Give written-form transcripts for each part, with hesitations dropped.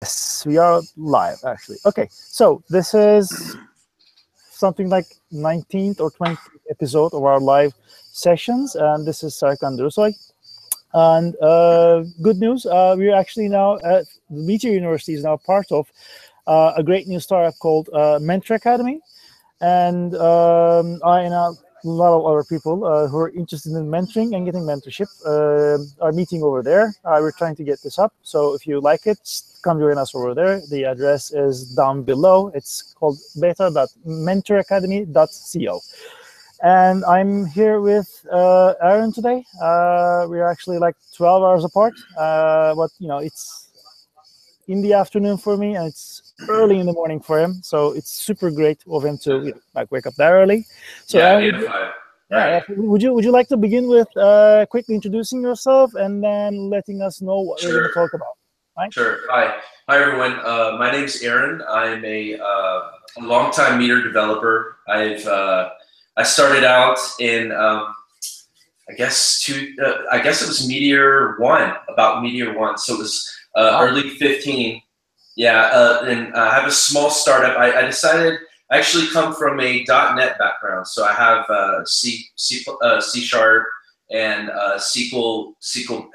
Yes, we are live actually. Okay, so this is something like 19th or 20th episode of our live sessions, and this is Serkan Dursoy. And good news, we're actually now at the Meteor University is now part of a great new startup called Mentor Academy, and I and a lot of other people who are interested in mentoring and getting mentorship are meeting over there. We're trying to get this up, so if you like it, come join us over there. The address is down below. It's called beta.mentoracademy.co. And I'm here with Aaron today. We're actually like 12 hours apart, but you know, it's in the afternoon for me and it's early in the morning for him. So it's super great of him to like wake up that early. So yeah, Aaron, would you like to begin with quickly introducing yourself and then letting us know what we're going to talk about? Right? Sure. Hi everyone. My name's Aaron. I'm a longtime Meteor developer. I started out in I guess it was Meteor 1, about Meteor 1. So it was early 15. Yeah, and I have a small startup. I decided I actually come from a .NET background, so I have C Sharp and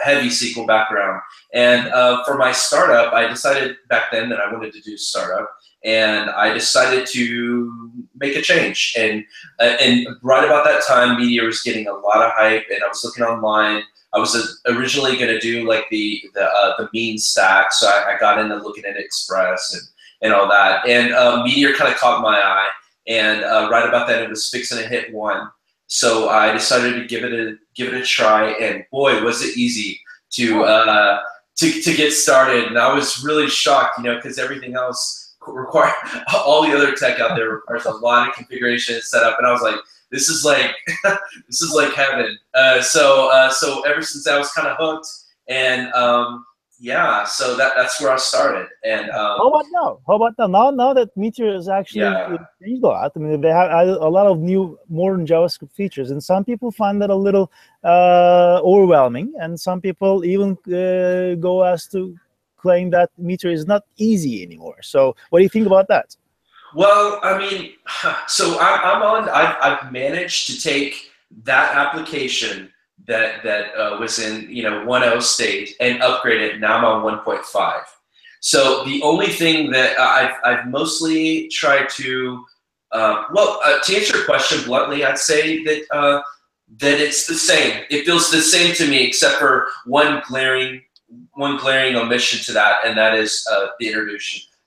heavy SQL background. And for my startup, I decided back then that I wanted to do startup, and I decided to make a change. And right about that time, Meteor was getting a lot of hype, and I was looking online. I was originally going to do like the mean stack, so I got into looking at Express and all that. And Meteor kind of caught my eye, and right about then it was fixing to hit 1. So I decided to give it a try, and boy, was it easy to get started. And I was really shocked, because everything else required, all the other tech out there requires a lot of configuration and setup, and I was like, this is like heaven. So ever since I was kind of hooked, and yeah, so that's where I started. And how about now? Now that Meteor is actually changed a lot. I mean, they have added a lot of new modern JavaScript features, and some people find that a little overwhelming, and some people even go as to claim that Meteor is not easy anymore. So, what do you think about that? Well, I mean, so I've managed to take that application that was in 1.0 state and upgrade it. Now I'm on 1.5. So the only thing that I've mostly tried to to answer your question bluntly, I'd say that it's the same. It feels the same to me, except for one glaring omission to that, and that is the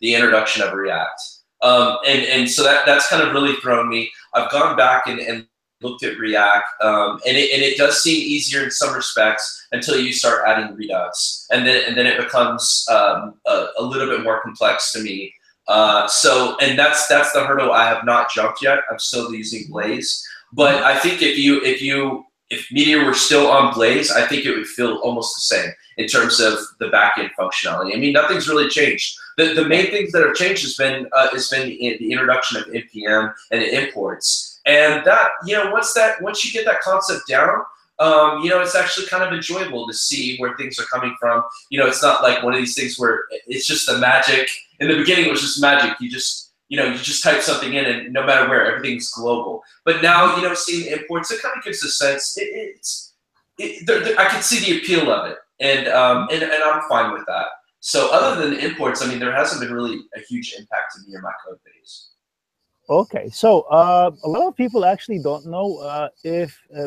introduction of React. And so that's kind of really thrown me. I've gone back and looked at React, and it does seem easier in some respects until you start adding Redux, and then it becomes a little bit more complex to me. And that's the hurdle I have not jumped yet. I'm still using Blaze, but I think if Meteor were still on Blaze, I think it would feel almost the same in terms of the backend functionality. I mean, nothing's really changed. The main things that have changed has been the introduction of npm and imports, and that once you get that concept down, it's actually kind of enjoyable to see where things are coming from. It's not like one of these things where it's just the magic. In the beginning, it was just magic. You just type something in, and no matter where, everything's global. But now, seeing imports, it kind of gives a sense. I can see the appeal of it, and I'm fine with that. So other than imports, I mean, there hasn't been really a huge impact to me or my code base. Okay, so a lot of people actually don't know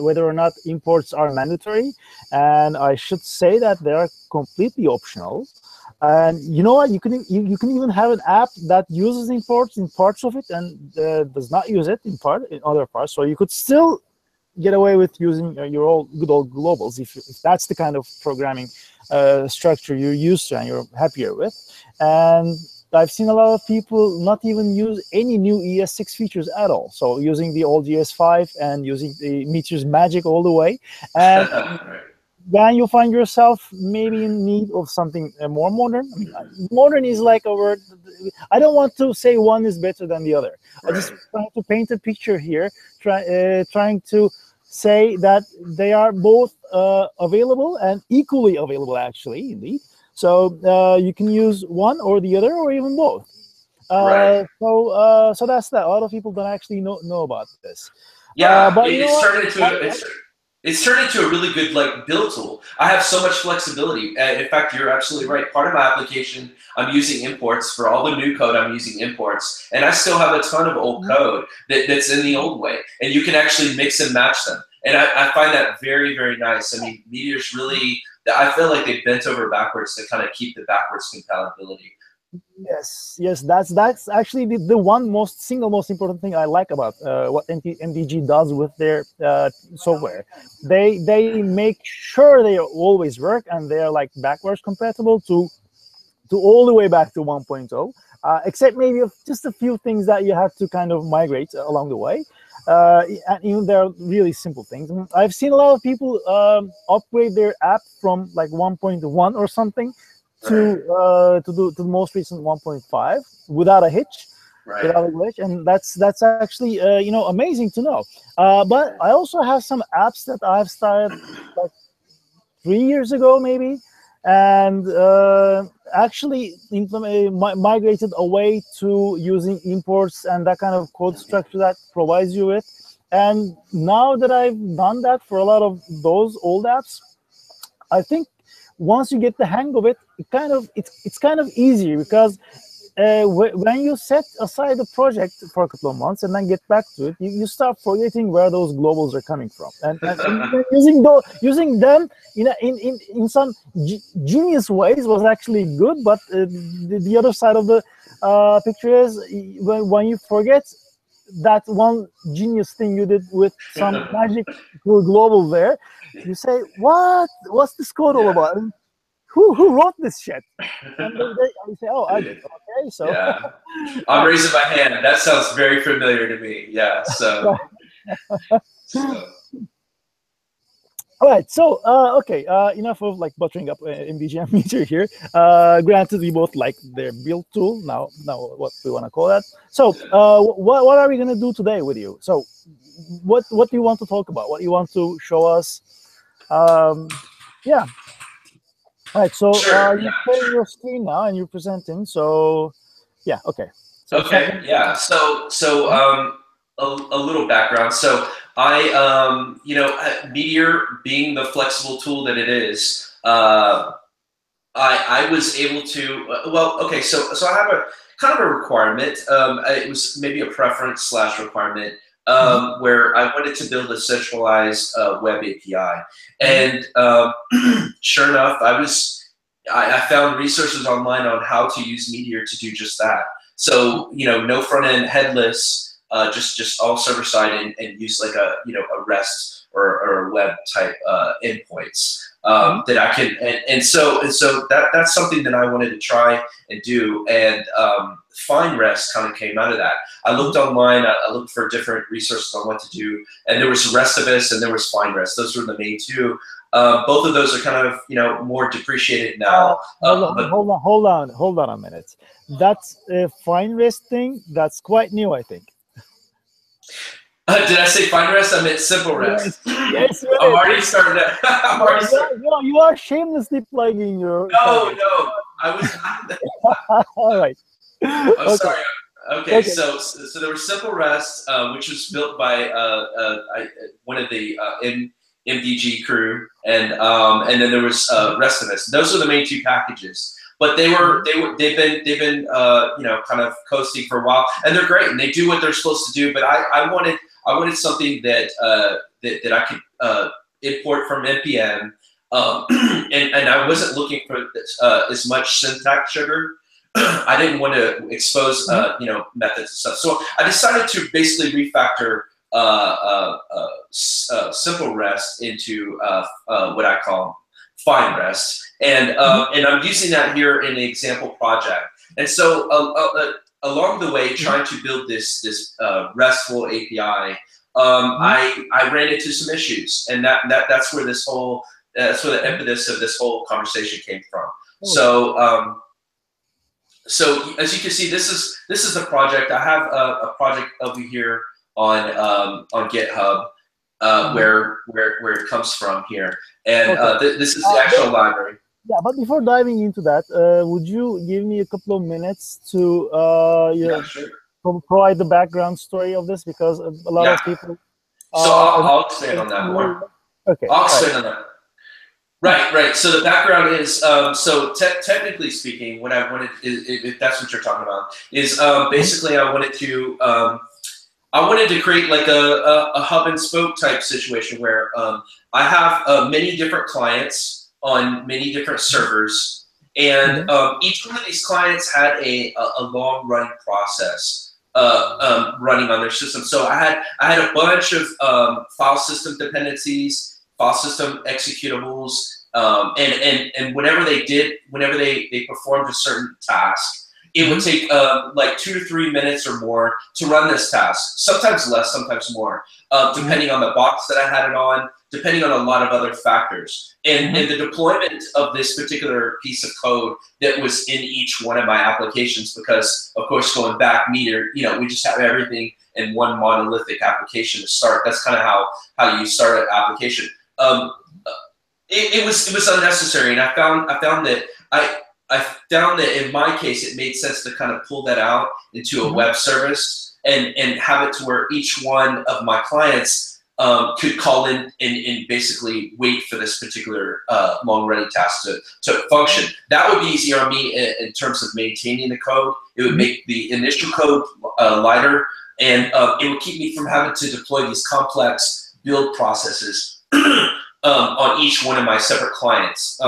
whether or not imports are mandatory, and I should say that they are completely optional. And you know what? You can even have an app that uses imports in parts of it and does not use it in other parts. So you could still get away with using your good old globals if that's the kind of programming structure you're used to and you're happier with. And I've seen a lot of people not even use any new ES6 features at all. So using the old ES5 and using the Meteor's magic all the way. And when you find yourself maybe in need of something more modern, I mean, modern is like a word. I don't want to say one is better than the other. I just trying to paint a picture here, trying to say that they are both available and equally available, actually, indeed. So you can use one or the other, or even both. Right. So that's that. A lot of people don't actually know about this. Yeah, But you know what? it's turned into a really good like build tool. I have so much flexibility. In fact, you're absolutely right. Part of my application, I'm using imports for all the new code. I'm using imports, and I still have a ton of old code that's in the old way, and you can actually mix and match them. And I find that very, very nice. I mean, Meteor's really, I feel like they bent over backwards to kind of keep the backwards compatibility. Yes, that's actually the single most important thing I like about what MDG does with their software. They make sure they always work, and they are like backwards compatible to all the way back to 1.0, except maybe just a few things that you have to kind of migrate along the way. And even they're really simple things. I've seen a lot of people upgrade their app from like 1.1 or something to the most recent 1.5 without a hitch, without a glitch, and that's actually amazing to know. But I also have some apps that I've started like 3 years ago maybe, and actually migrated away to using imports and that kind of code structure that provides you with. And now that I've done that for a lot of those old apps, I think once you get the hang of it, it's kind of easier, because when you set aside a project for a couple of months and then get back to it, you start forgetting where those globals are coming from, and using them in some genius ways was actually good. But the other side of the picture is when you forget that one genius thing you did with some magic global there, you say, what's this code all about? And who wrote this shit? And they say, oh, I did. Okay, so yeah, I'm raising my hand. That sounds very familiar to me. Yeah, so. All right, so okay, enough of like buttering up MDG and Meteor here. Granted, we both like their build tool. Now what we want to call that. So what are we gonna do today with you? So what do you want to talk about? What you want to show us? Yeah. All right, so Sure, you're playing your screen now and you're presenting. So yeah, okay. So okay, yeah. So a little background. So I Meteor being the flexible tool that it is, I was able to well, okay. So I have a kind of a requirement. It was maybe a preference / requirement. Where I wanted to build a centralized web API, and sure enough, I found resources online on how to use Meteor to do just that. So no front end, headless, just all server side, and use like a a REST or a web type endpoints that I can, and so that's something that I wanted to try and do, and Find REST kind of came out of that. I looked online, I looked for different resources on what to do, and there was Restivus and there was Find REST. Those were the main two. Both of those are kind of more depreciated now. Hold on a minute. That's a Find REST thing. That's quite new, I think. Did I say Find REST? I meant Simple REST. Yes, I'm already starting to. I'm already starting. You are shamelessly plugging your. No, I was. All right. I'm sorry. Okay, so there was Simple REST, which was built by one of the MDG crew, and then there was Restivus. Those are the main two packages. But they've been kind of coasting for a while, and they're great, and they do what they're supposed to do. But I wanted something that I could import from npm, and I wasn't looking for as much syntax sugar. I didn't want to expose methods and stuff, so I decided to basically refactor Simple REST into what I call Find REST, and I'm using that here in an example project. And so along the way, trying to build this RESTful API, I ran into some issues, and that's where that's where the impetus of this whole conversation came from. So as you can see, this is the project. I have a project over here on GitHub where it comes from here, and this is the actual library. Yeah, but before diving into that, would you give me a couple of minutes to Yeah, sure. provide the background story of this? Because a lot Yeah. of people So are not I'll expand on that familiar more. with. Okay, I'll all right. expand on that. Right, right. So the background is, so technically speaking, what I wanted, if that's what you're talking about, is Mhm. basically I wanted to create like a hub and spoke type situation where I have many different clients on many different servers, and Mhm. each one of these clients had a long running process running on their system. So I had a bunch of file system dependencies, file system executables, and whenever they did, whenever they performed a certain task, it would Mhm. take like 2 to 3 minutes or more to run this task. Sometimes less, sometimes more, Mhm. depending on the box that I had it on, depending on a lot of other factors. And Mhm. the deployment of this particular piece of code that was in each one of my applications, because of course going back Meteor, we just have everything in one monolithic application to start. That's kind of how you start an application. Um, it was unnecessary, and I found that I found that in my case it made sense to kind of pull that out into a Mhm. web service and have it to where each one of my clients could call in and basically wait for this particular long running task to function. That would be easier on me in terms of maintaining the code. It would Mhm. make the initial code lighter, and it would keep me from having to deploy these complex build processes on each one of my separate clients.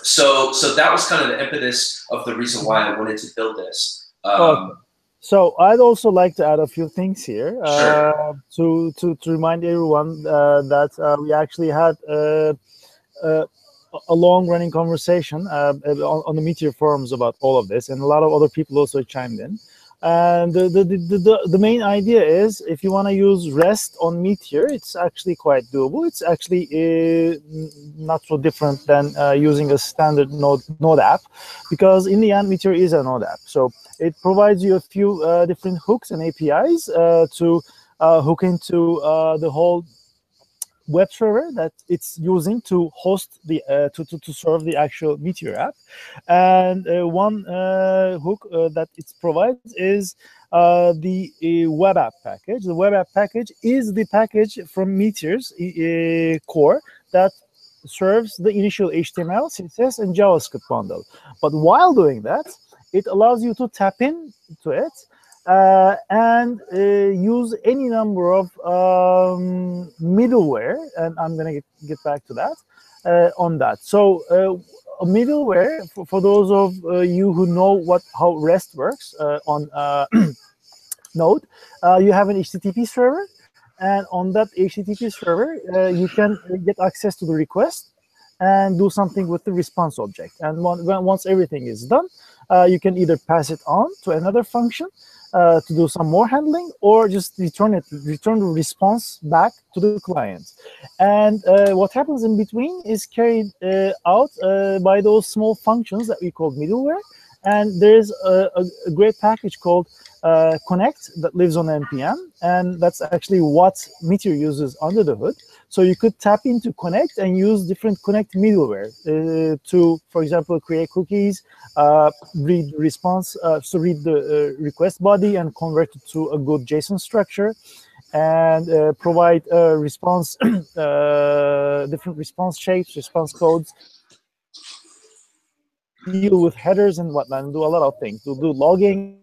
So that was kind of the impetus of the reason why Mhm. I wanted to build this. Okay. So I'd also like to add a few things here Sure. to remind everyone that we actually had uh, a long running conversation on the Meteor forums about all of this, and a lot of other people also chimed in. And the main idea is if you want to use REST on Meteor, it's actually quite doable. It's actually not so different than using a standard node app, because in the end, Meteor is a node app. So it provides you a few different hooks and APIs to hook into the whole web server that it's using to host the to serve the actual Meteor app. And one hook that it provides is the web app package. The web app package is the package from Meteor's core that serves the initial HTML, CSS, and JavaScript bundle. But while doing that, it allows you to tap into it and use any number of middleware, and I'm going to get back to that on that. So a middleware, for those of you who know how REST works on Node, you have an HTTP server, and on that HTTP server, you can get access to the request and do something with the response object. And once everything is done, you can either pass it on to another function to do some more handling, or just return the response back to the client. And what happens in between is carried out by those small functions that we call middleware. And there's a great package called Connect that lives on npm, and that's actually what Meteor uses under the hood. So you could tap into Connect and use different Connect middleware to, for example, create cookies, read response, so read the request body and convert it to a good JSON structure, and provide response, different response shapes, response codes, deal with headers and whatnot, and do a lot of things, to do logging.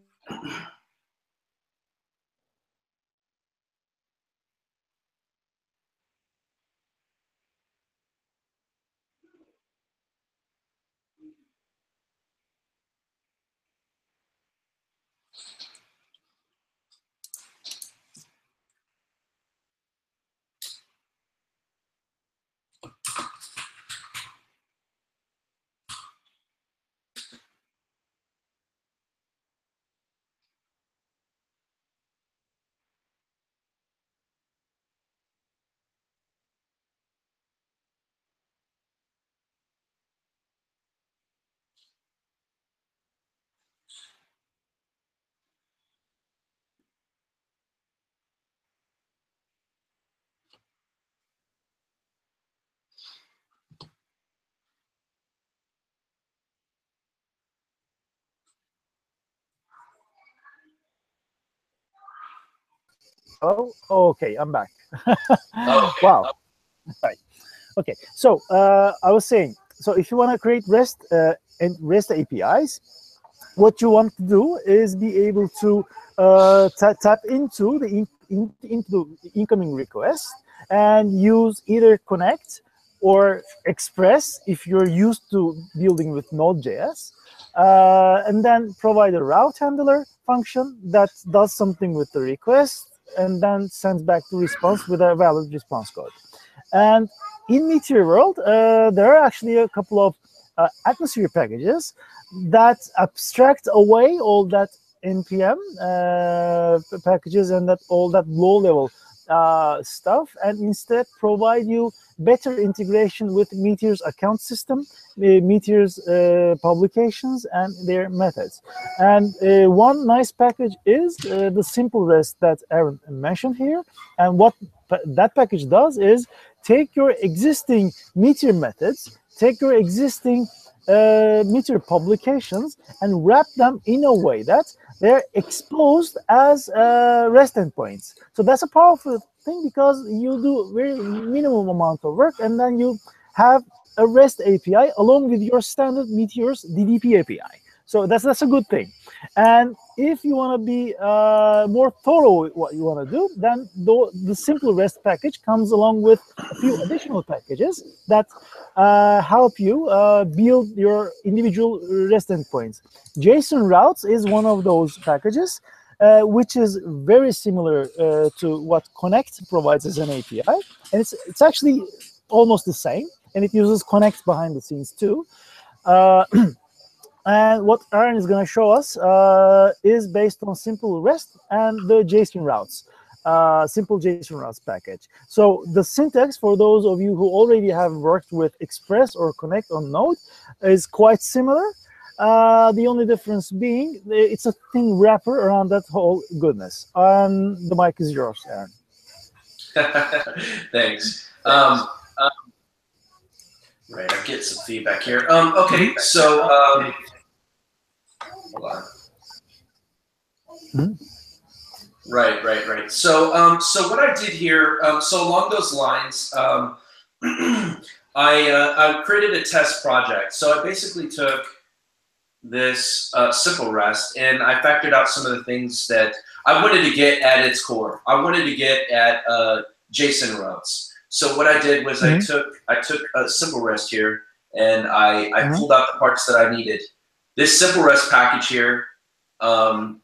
Oh, okay, I'm back. Okay. Wow. Right. Okay. So I was saying, so if you want to create REST and REST APIs, what you want to do is be able to tap into into the incoming request and use either connect or express if you're used to building with Node.js, and then provide a route handler function that does something with the request and then sends back the response with a valid response code. And in Meteor world, there are actually a couple of atmosphere packages that abstract away all that npm packages and that all that low-level stuff, and instead provide you better integration with Meteor's account system, Meteor's publications, and their methods. And one nice package is the simple REST that Aaron mentioned here. And what that package does is take your existing Meteor methods, take your existing Meteor publications, and wrap them in a way that they're exposed as REST endpoints. So that's a powerful thing because you do very minimum amount of work, and then you have a REST API along with your standard Meteor's DDP API. So that's a good thing. And if you want to be more thorough with what you want to do, then the simple REST package comes along with a few additional packages that help you build your individual REST endpoints. JSON routes is one of those packages, which is very similar to what Connect provides as an API. And it's actually almost the same, and it uses Connect behind the scenes too. And what Aaron is going to show us is based on simple REST and the JSON routes, simple JSON routes package. So the syntax, for those of you who already have worked with Express or Connect on Node, is quite similar. The only difference being it's a thin wrapper around that whole goodness. And the mic is yours, Aaron. Thanks. Right, I'll get some feedback here. Okay, so hold on. Right. So, so what I did here, so along those lines, I created a test project. So I basically took this simple REST and I factored out some of the things that I wanted to get at its core. I wanted to get at JSON routes. So what I did was I took a simple REST here and I pulled out the parts that I needed. This simple REST package here,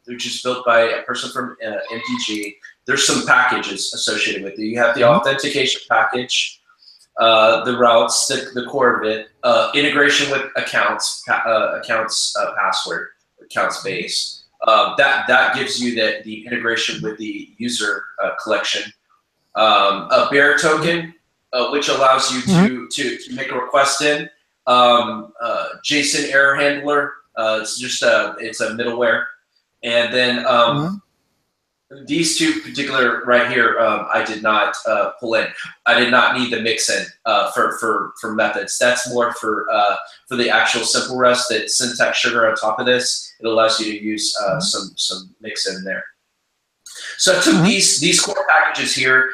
which is built by a person from MTG, there's some packages associated with it. You have the authentication package, the routes, the core of it, integration with accounts, password, accounts base. That gives you the integration with the user collection. A bear token, which allows you to make a request in. JSON error handler, it's just it's a middleware. And then these two particular right here, I did not pull in. I did not need the mix-in for methods. That's more for the actual simple REST. That syntax sugar on top of this, it allows you to use some mix-in there. So I took these core packages here,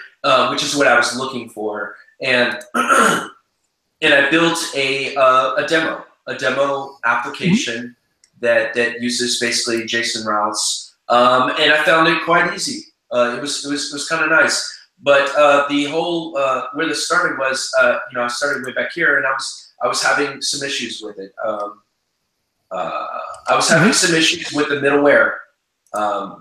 which is what I was looking for, and and I built a demo application that uses basically JSON routes, and I found it quite easy. It was kind of nice, but the whole where this started was I started way back here, and I was having some issues with it. I was having some issues with the middleware,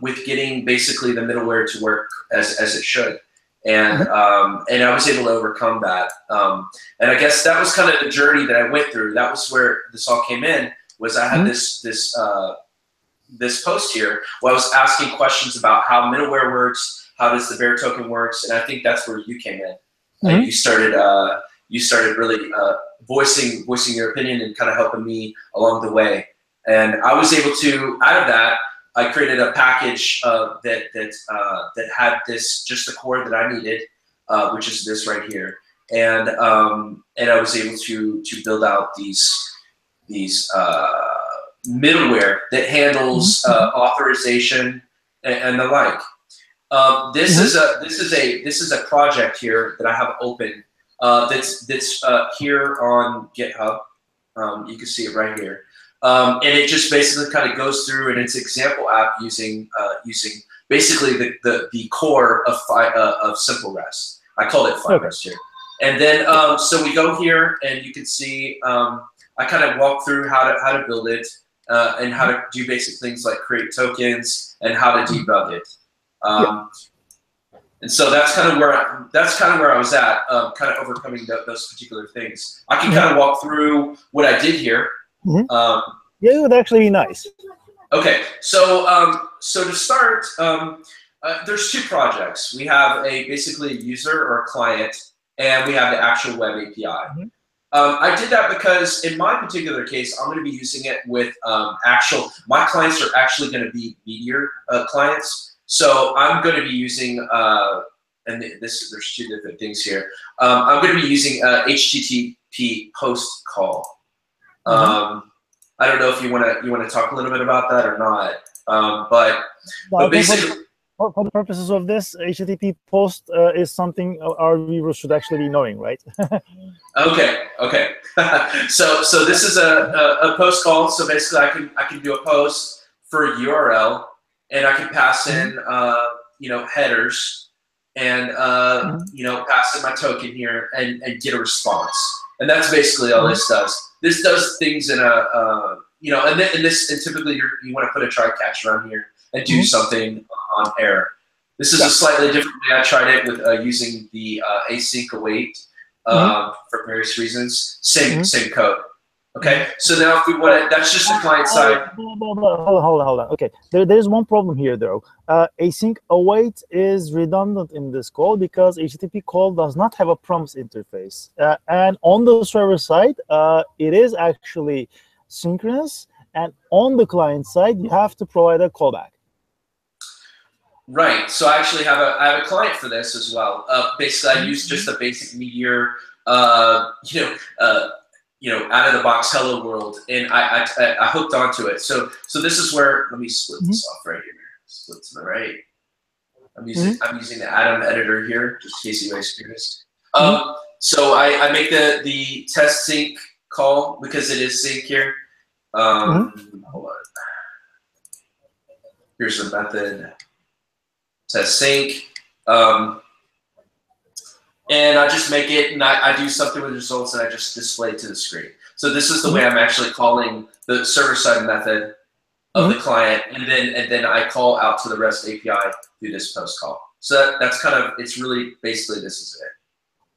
with getting basically the middleware to work as it should. And I was able to overcome that. And I guess that was kind of the journey that I went through. That was where this all came in. Was I had this post here where I was asking questions about how middleware works, how does the bear token works, and I think that's where you came in. You started really voicing your opinion and kind of helping me along the way. And I was able to, out of that, I created a package that had just the core that I needed, which is this right here, and I was able to build out these middleware that handles authorization and the like. This is a project here that I have open. That's here on GitHub. You can see it right here, and it just basically kind of goes through, and it's an example app using basically the core of Simple REST. I call it Fine REST here, and then so we go here, and you can see I kind of walk through how to build it and how to do basic things like create tokens and how to debug it. And so that's kind of where I was at, kind of overcoming those particular things. I can kind of walk through what I did here. Yeah, it would actually be nice. Okay, so so to start, there's two projects. We have basically a user or a client, and we have the actual web API. I did that because in my particular case, I'm going to be using it with my clients are actually going to be Meteor clients. So I'm going to be using, and there's two different things here. I'm going to be using HTTP post call. I don't know if you want to talk a little bit about that or not, but basically. For the purposes of this, HTTP post is something our viewers should actually be knowing, right? Okay. So this is a post call. So basically, I can do a post for a URL, and I can pass in headers, and pass in my token here and get a response. And that's basically all this does. This does things in a and typically you want to put a try catch around here and do something on air. This is a slightly different way. I tried it with using the async await for various reasons. Same code. Okay, so now if we want to, that's just the client side. Hold on. Okay, there's one problem here though. Async await is redundant in this call because HTTP call does not have a promise interface. And on the server side, it is actually synchronous, and on the client side, you have to provide a callback. Right. So I actually have a client for this as well. Basically, I use just a basic Meteor, out of the box hello world, and I hooked onto it. So this is where, let me split this off right here. Split to the right. I'm using the Atom editor here, just in case you guys are curious. So I make the test sync call because it is sync here. Hold on. Here's the method. Test sync. And I just make it, and I do something with results, and I just display it to the screen. So this is the way I'm actually calling the server-side method of the client, and then I call out to the REST API through this post call. So that's kind of, it's really basically this is it.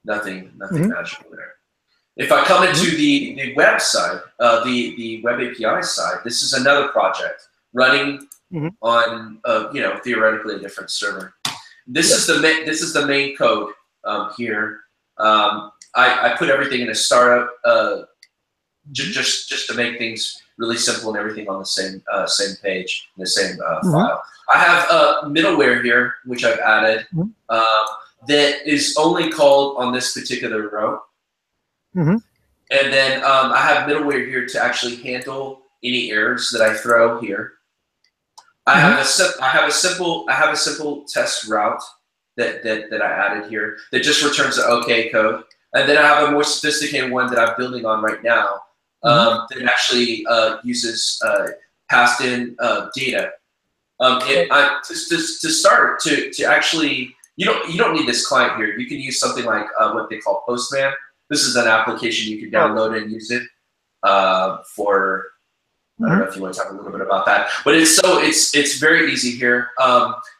Nothing magical there. If I come into the web side, the web API side, this is another project running on theoretically a different server. This is the main code here. I put everything in a startup just to make things really simple and everything on the same page, the same file. I have middleware here, which I've added, that is only called on this particular row. And then I have middleware here to actually handle any errors that I throw here. I have a simple test route that I added here that just returns the OK code, and then I have a more sophisticated one that I'm building on right now that actually uses passed in data. To start to actually, you don't need this client here. You can use something like what they call Postman. This is an application you can download and use it for. I don't know if you want to talk a little bit about that, but it's very easy here.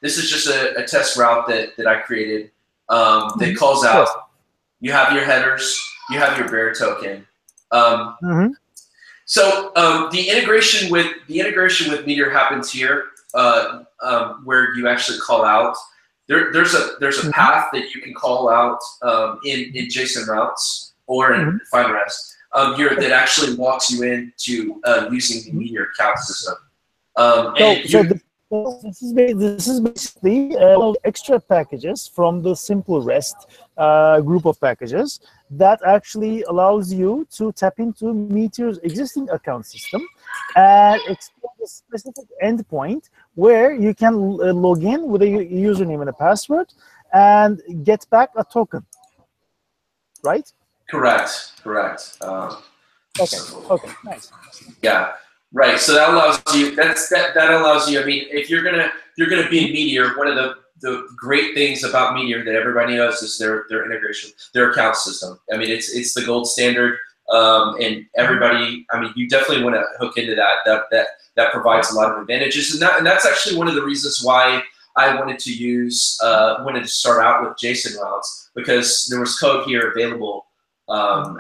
This is just a test route that I created that calls out. You have your headers, you have your bearer token. So the integration with Meteor happens here, where you actually call out. There's a path that you can call out in JSON routes or in Fine REST. Here that actually walks you into using the Meteor count system. This is basically extra packages from the simple REST group of packages that actually allows you to tap into Meteor's existing account system and explore a specific endpoint where you can log in with a username and a password and get back a token, right? Correct. Okay. Okay. Nice. Yeah. Right. So that allows you. That allows you. I mean, if you're gonna be in Meteor, one of the great things about Meteor that everybody knows is their integration, their account system. I mean, it's the gold standard, and everybody. I mean, you definitely want to hook into that. That provides a lot of advantages, and that's actually one of the reasons why I wanted to start out with JSON routes, because there was code here available.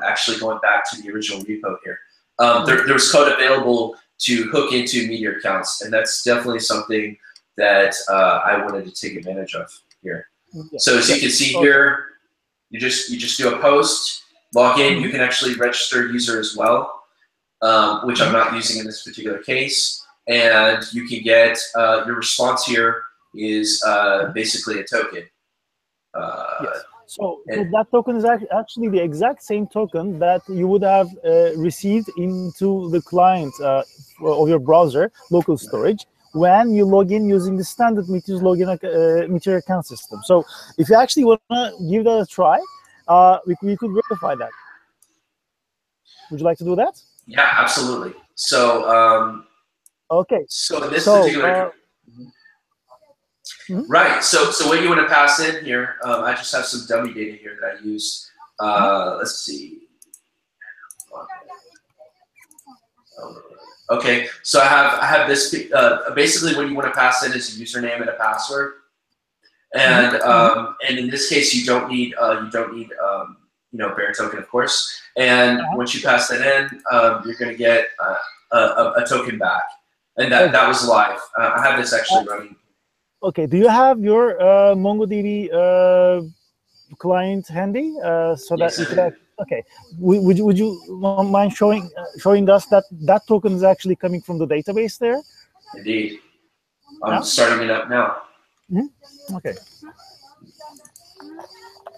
Actually, going back to the original repo here, there was code available to hook into Meteor accounts, and that's definitely something that I wanted to take advantage of here. Yeah. So as you can see here, you just do a post, log in. You can actually register a user as well, which I'm not using in this particular case, and you can get your response here is basically a token. Yes. So that token is actually the exact same token that you would have received into the client of your browser, local storage, when you log in using the standard Meteor's login Meteor account system. So if you actually want to give that a try, we could verify that. Would you like to do that? Yeah, absolutely. So okay. So in this particular. Right. So what you want to pass in here? I just have some dummy data here that I use. Let's see. Okay. So I have this. Basically, what you want to pass in is a username and a password. And and in this case, you don't need bear token, of course. And once you pass that in, you're going to get a token back. And that was live. I have this actually running. Okay, do you have your MongoDB client handy so that you could? Okay, would you mind showing us that token is actually coming from the database there? Indeed, I'm starting it up now. Okay.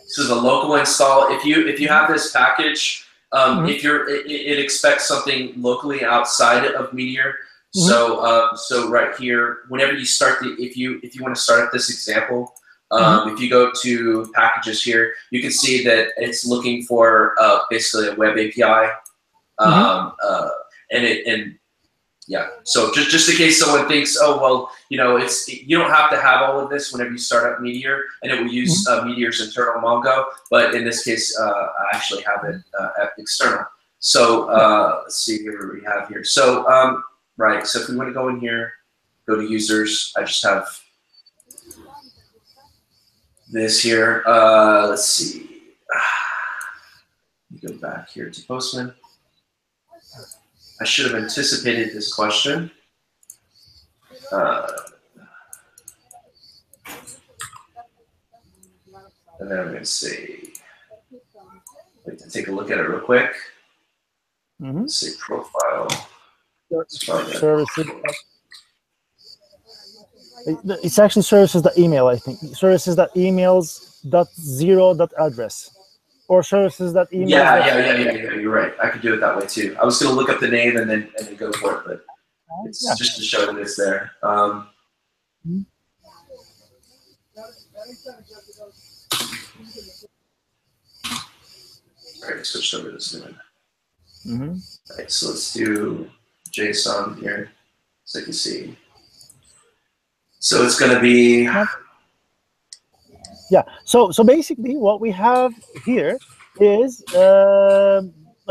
This is a local install. If you have this package, it expects something locally outside of Meteor. So right here, whenever you start if you want to start up this example, if you go to packages here, you can see that it's looking for basically a web API, yeah. So just in case someone thinks, oh well, you don't have to have all of this whenever you start up Meteor, and it will use Meteor's internal Mongo. But in this case, I actually have it external. So let's see here what we have here. So right, so if we want to go in here, go to users, I just have this here. Let's see. Go back here to Postman. I should have anticipated this question. And then I'm going to say, wait to take a look at it real quick. Let's say profile. Services. It's actually services.email, I think. Services.emails.0.address. Or services.email. Yeah, you're right. I could do it that way too. I was going to look up the name and then go for it, but it's just to show that it's there. All right, switched over to this new one. All right, so let's do JSON here so you can see. So it's going to be. Yeah. So basically, what we have here is a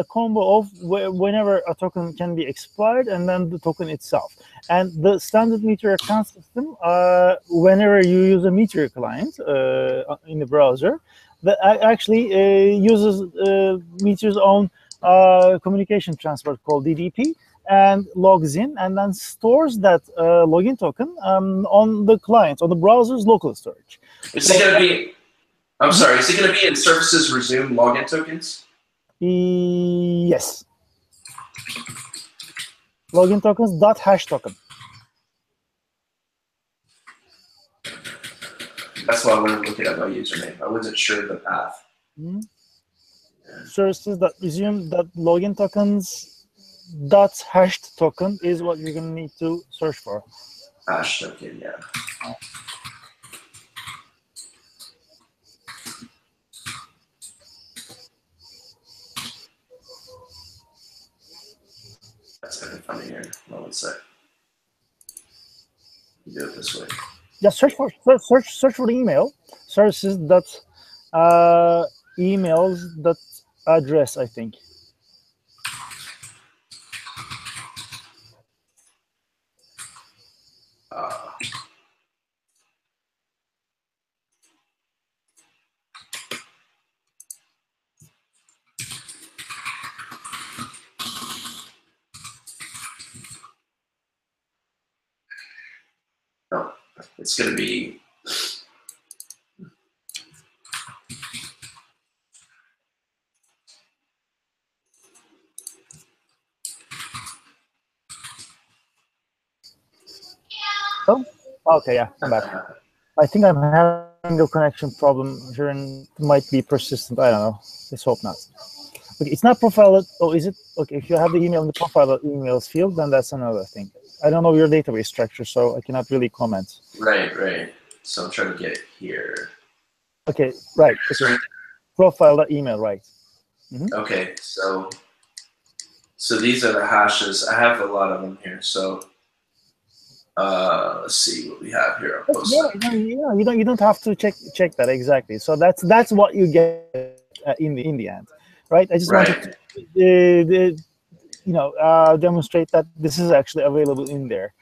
combo of whenever a token can be expired and then the token itself. And the standard Meteor account system, whenever you use a Meteor client in the browser, that actually uses Meteor's own communication transport called DDP, and logs in and then stores that login token on the client, on the browser's local storage. Is it going to be? I'm sorry. Is it going to be in services resume login tokens? Yes. Login tokens dot hash token. That's why I wanted to look it up my username. I wasn't sure of the path. services that resume that login tokens dot hashed token is what you're going to need to search for. Hash token, yeah. That's kind of funny here. Well, one sec. You do it this way. Yeah, search for the email services dot emails dot address, I think. No, it's going to be. Oh, okay, yeah, I'm back. I think I'm having a connection problem here, and it might be persistent. I don't know. Let's hope not. Okay, it's not profile. Oh, is it? Okay, if you have the email in the profile emails field, then that's another thing. I don't know your database structure, so I cannot really comment. Right. So I'm trying to get it here. Okay, right. Okay. Profile.email, right. Mm-hmm. Okay, so these are the hashes. I have a lot of them here. So let's see what we have here. I'll post yeah, you don't have to check that exactly. So that's what you get in the end, right? I just wanted to demonstrate that this is actually available in there.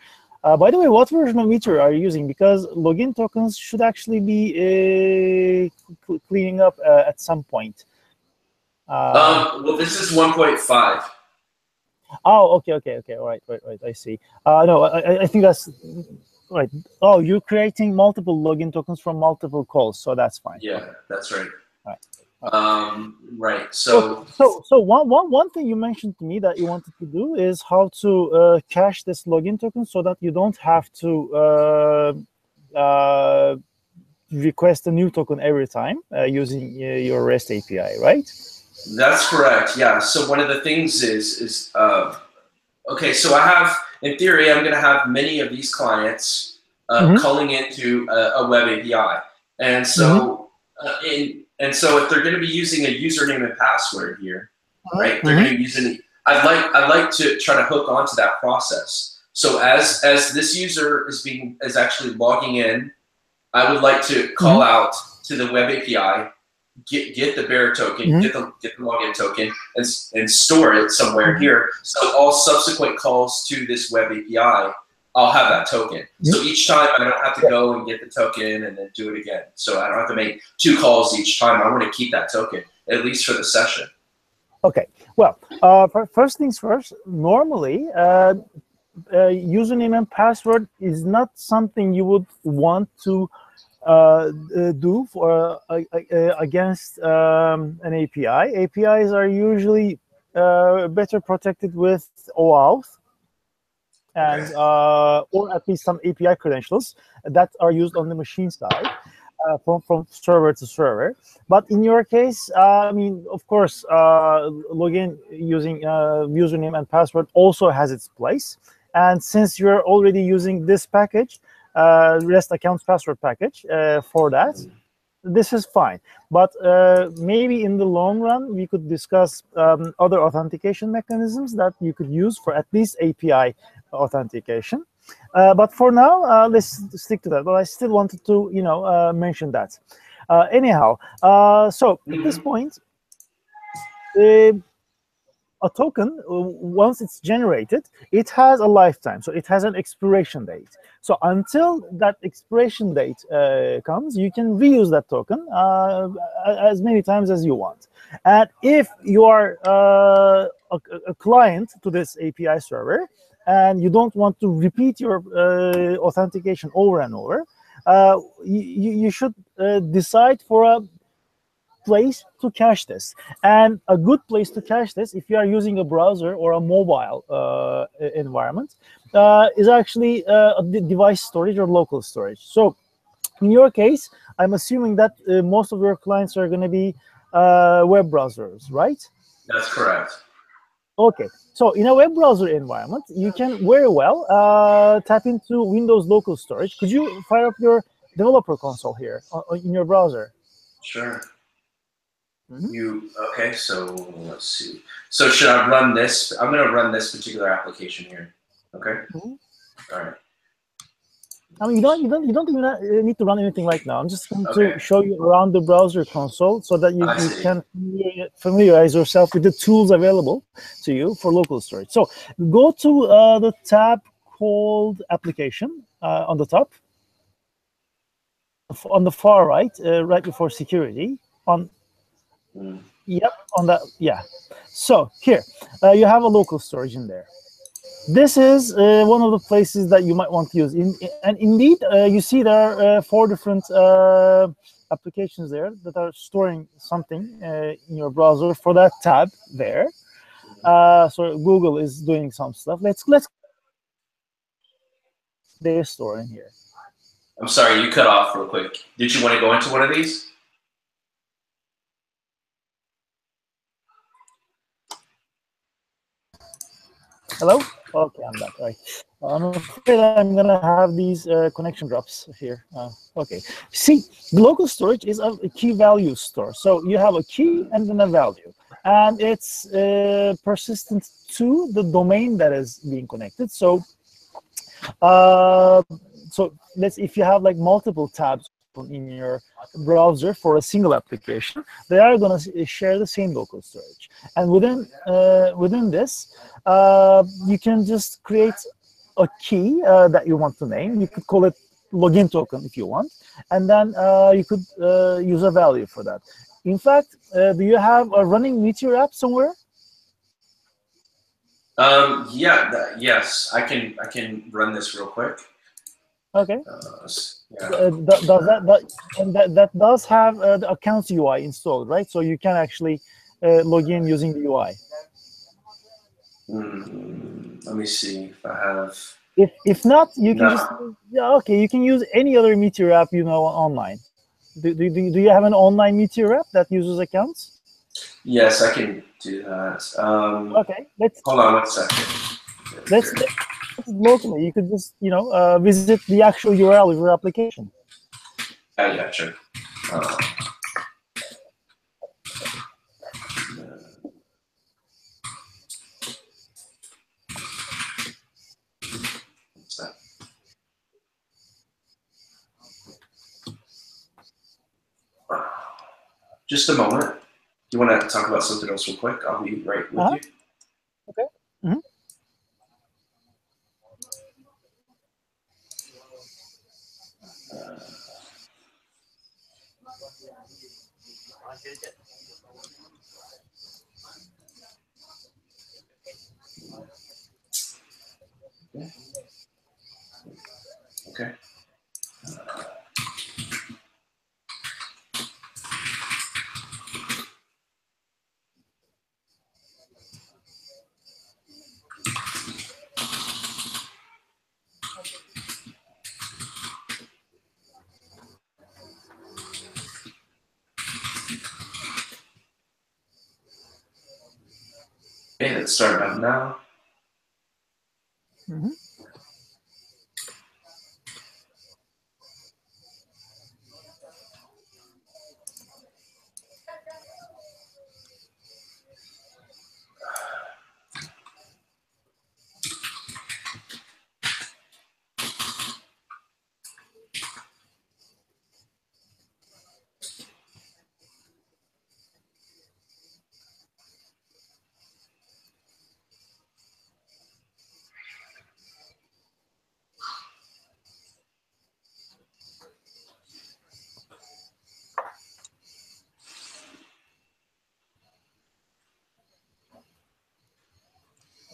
By the way, what version of Meteor are you using? Because login tokens should actually be cleaning up at some point. Well, this is 1.5. Oh, okay. All right. I see. No, I think that's right. Oh, you're creating multiple login tokens from multiple calls, so that's fine. Yeah, that's right. Right. Right. So one thing you mentioned to me that you wanted to do is how to cache this login token so that you don't have to request a new token every time using your REST API, right? That's correct. Yeah. So one of the things is okay. So I have, in theory, I'm going to have many of these clients calling into a web API, and so and so if they're going to be using a username and password here, right? They're going to be using. I'd like to try to hook onto that process. So as this user is actually logging in, I would like to call out to the web API. Get the bearer token, get the login token, and store it somewhere here. So all subsequent calls to this web API, I'll have that token. So each time I don't have to go and get the token and then do it again. So I don't have to make 2 calls each time. I want to keep that token, at least for the session. Okay. Well, first things first, normally username and password is not something you would want to do for against an API. APIs are usually better protected with OAuth and or at least some API credentials that are used on the machine side from server to server. But in your case, I mean, of course, login using username and password also has its place. And since you're already using this package, REST accounts password package for that, this is fine. But maybe in the long run, we could discuss other authentication mechanisms that you could use for at least API authentication. But for now, let's stick to that. But I still wanted to, mention that. Anyhow, so at this point, a token, once it's generated, it has a lifetime. So it has an expiration date. So until that expiration date comes, you can reuse that token as many times as you want. And if you are a client to this API server, and you don't want to repeat your authentication over and over, you should decide for a place to cache this. And a good place to cache this, if you are using a browser or a mobile environment, is actually a device storage or local storage. So in your case, I'm assuming that most of your clients are going to be web browsers, right? That's correct. Okay, so in a web browser environment, you can very well tap into Windows local storage. Could you fire up your developer console here in your browser? Sure. Mm-hmm. Okay, so let's see. So should I run this? I'm going to run this particular application here. Okay. Mm-hmm. All right. I mean, you don't even need to run anything right now. I'm just going Okay. to show you around the browser console so that you I see. can familiarize yourself with the tools available to you for local storage. So go to the tab called Application on the top, on the far right, right before Security. Yep, on that. Yeah. So here you have a local storage in there. This is one of the places that you might want to use. And indeed, you see there are 4 different applications there that are storing something in your browser for that tab there. So Google is doing some stuff. Let's they're storing here. I'm sorry, you cut off real quick. Did you want to go into one of these? Hello? Okay, I'm back. All right. I'm afraid I'm going to have these connection drops here. Okay. See, the local storage is a key value store. So you have a key and then a value. And it's persistent to the domain that is being connected. So, if you have like multiple tabs in your browser for a single application, they are going to share the same local storage. And within this, you can just create a key that you want to name. You could call it login token if you want, and then you could use a value for that. In fact, do you have a running Meteor app somewhere? Yes, I can run this real quick. Okay. Yeah. That does have the accounts UI installed, right? So you can actually log in using the UI. Let me see if I have. If not, you can just you can use any other Meteor app online. Do you have an online Meteor app that uses accounts? Yes, I can do that. Okay, hold on 1 second. Let's locally. You could just visit the actual URL of your application. Yeah, sure. Just a moment. Do you want to talk about something else real quick? I'll be right with you. Okay. Mm-hmm. Okay. Okay, let's start up now. Mm-hmm.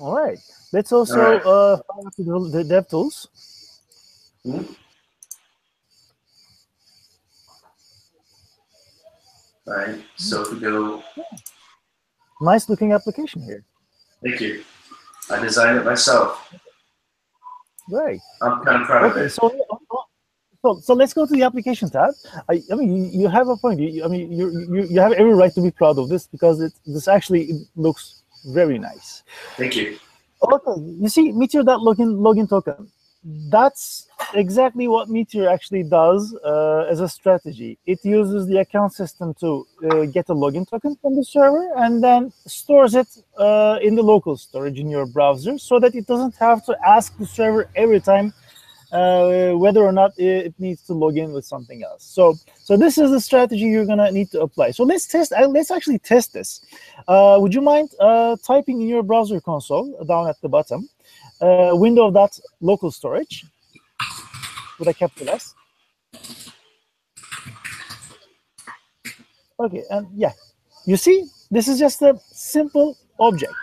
All right. Let's also find out the DevTools. Mm-hmm. All right. So if we go. Nice looking application here. Thank you. I designed it myself. Great. I'm kind of proud of it. So let's go to the application tab. I mean, you have a point. I mean, you have every right to be proud of this because this actually looks very nice. Thank you. Okay, you see, Meteor.login token. That's exactly what Meteor actually does as a strategy. It uses the account system to get a login token from the server and then stores it in the local storage in your browser so that it doesn't have to ask the server every time whether or not it needs to log in with something else. So this is the strategy you're gonna need to apply. So let's test. Let's actually test this. Would you mind typing in your browser console down at the bottom, window.local storage with a capital S. Okay, and yeah, you see, this is just a simple object.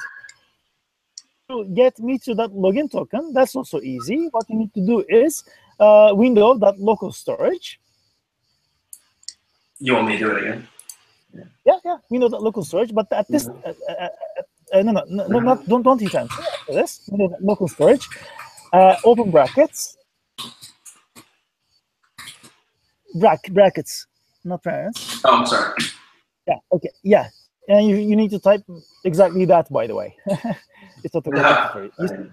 To get Meteor.login token, that's also easy. What you need to do is window.local storage. You want me to do it again? Yeah, window.local storage. But at this, no, don't hit enter after this. Local storage, open brackets, brackets, not parents. Oh, I'm sorry. Yeah, okay, yeah. And you need to type exactly that, by the way. It's autocorrected for you.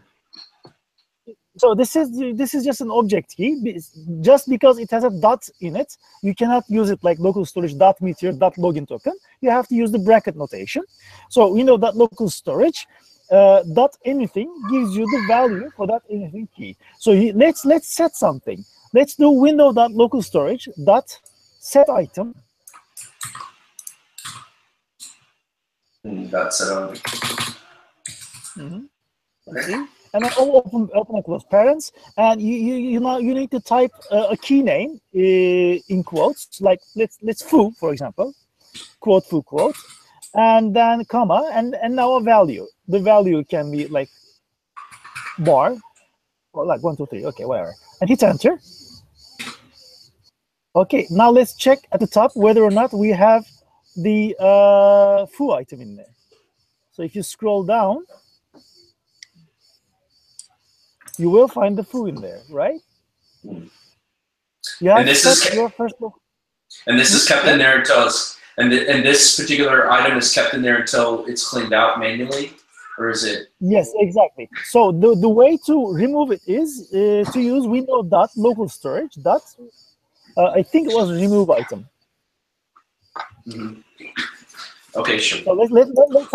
So this is just an object key. Just because it has a dot in it, you cannot use it like local storage dot meteor dot login token. You have to use the bracket notation. So we know that local storage dot anything gives you the value for that anything key. So let's set something. Let's do window dot local storage dot set item. That's it. See? And then open and close parents, and you need to type a key name in quotes, like let's foo, for example, quote foo quote, and then comma, and now a value. The value can be like bar or like 1 2 3, okay, whatever, and hit enter. Okay, now let's check at the top whether or not we have the foo item in there. So if you scroll down, you will find the foo in there, right? You have and this is your first look. And this is kept in there until it's, and this particular item is kept in there until it's cleaned out manually, or is it? Yes, exactly. So the way to remove it is to use window.local storage dot. I think it was remove item. Mm-hmm. Okay, sure. So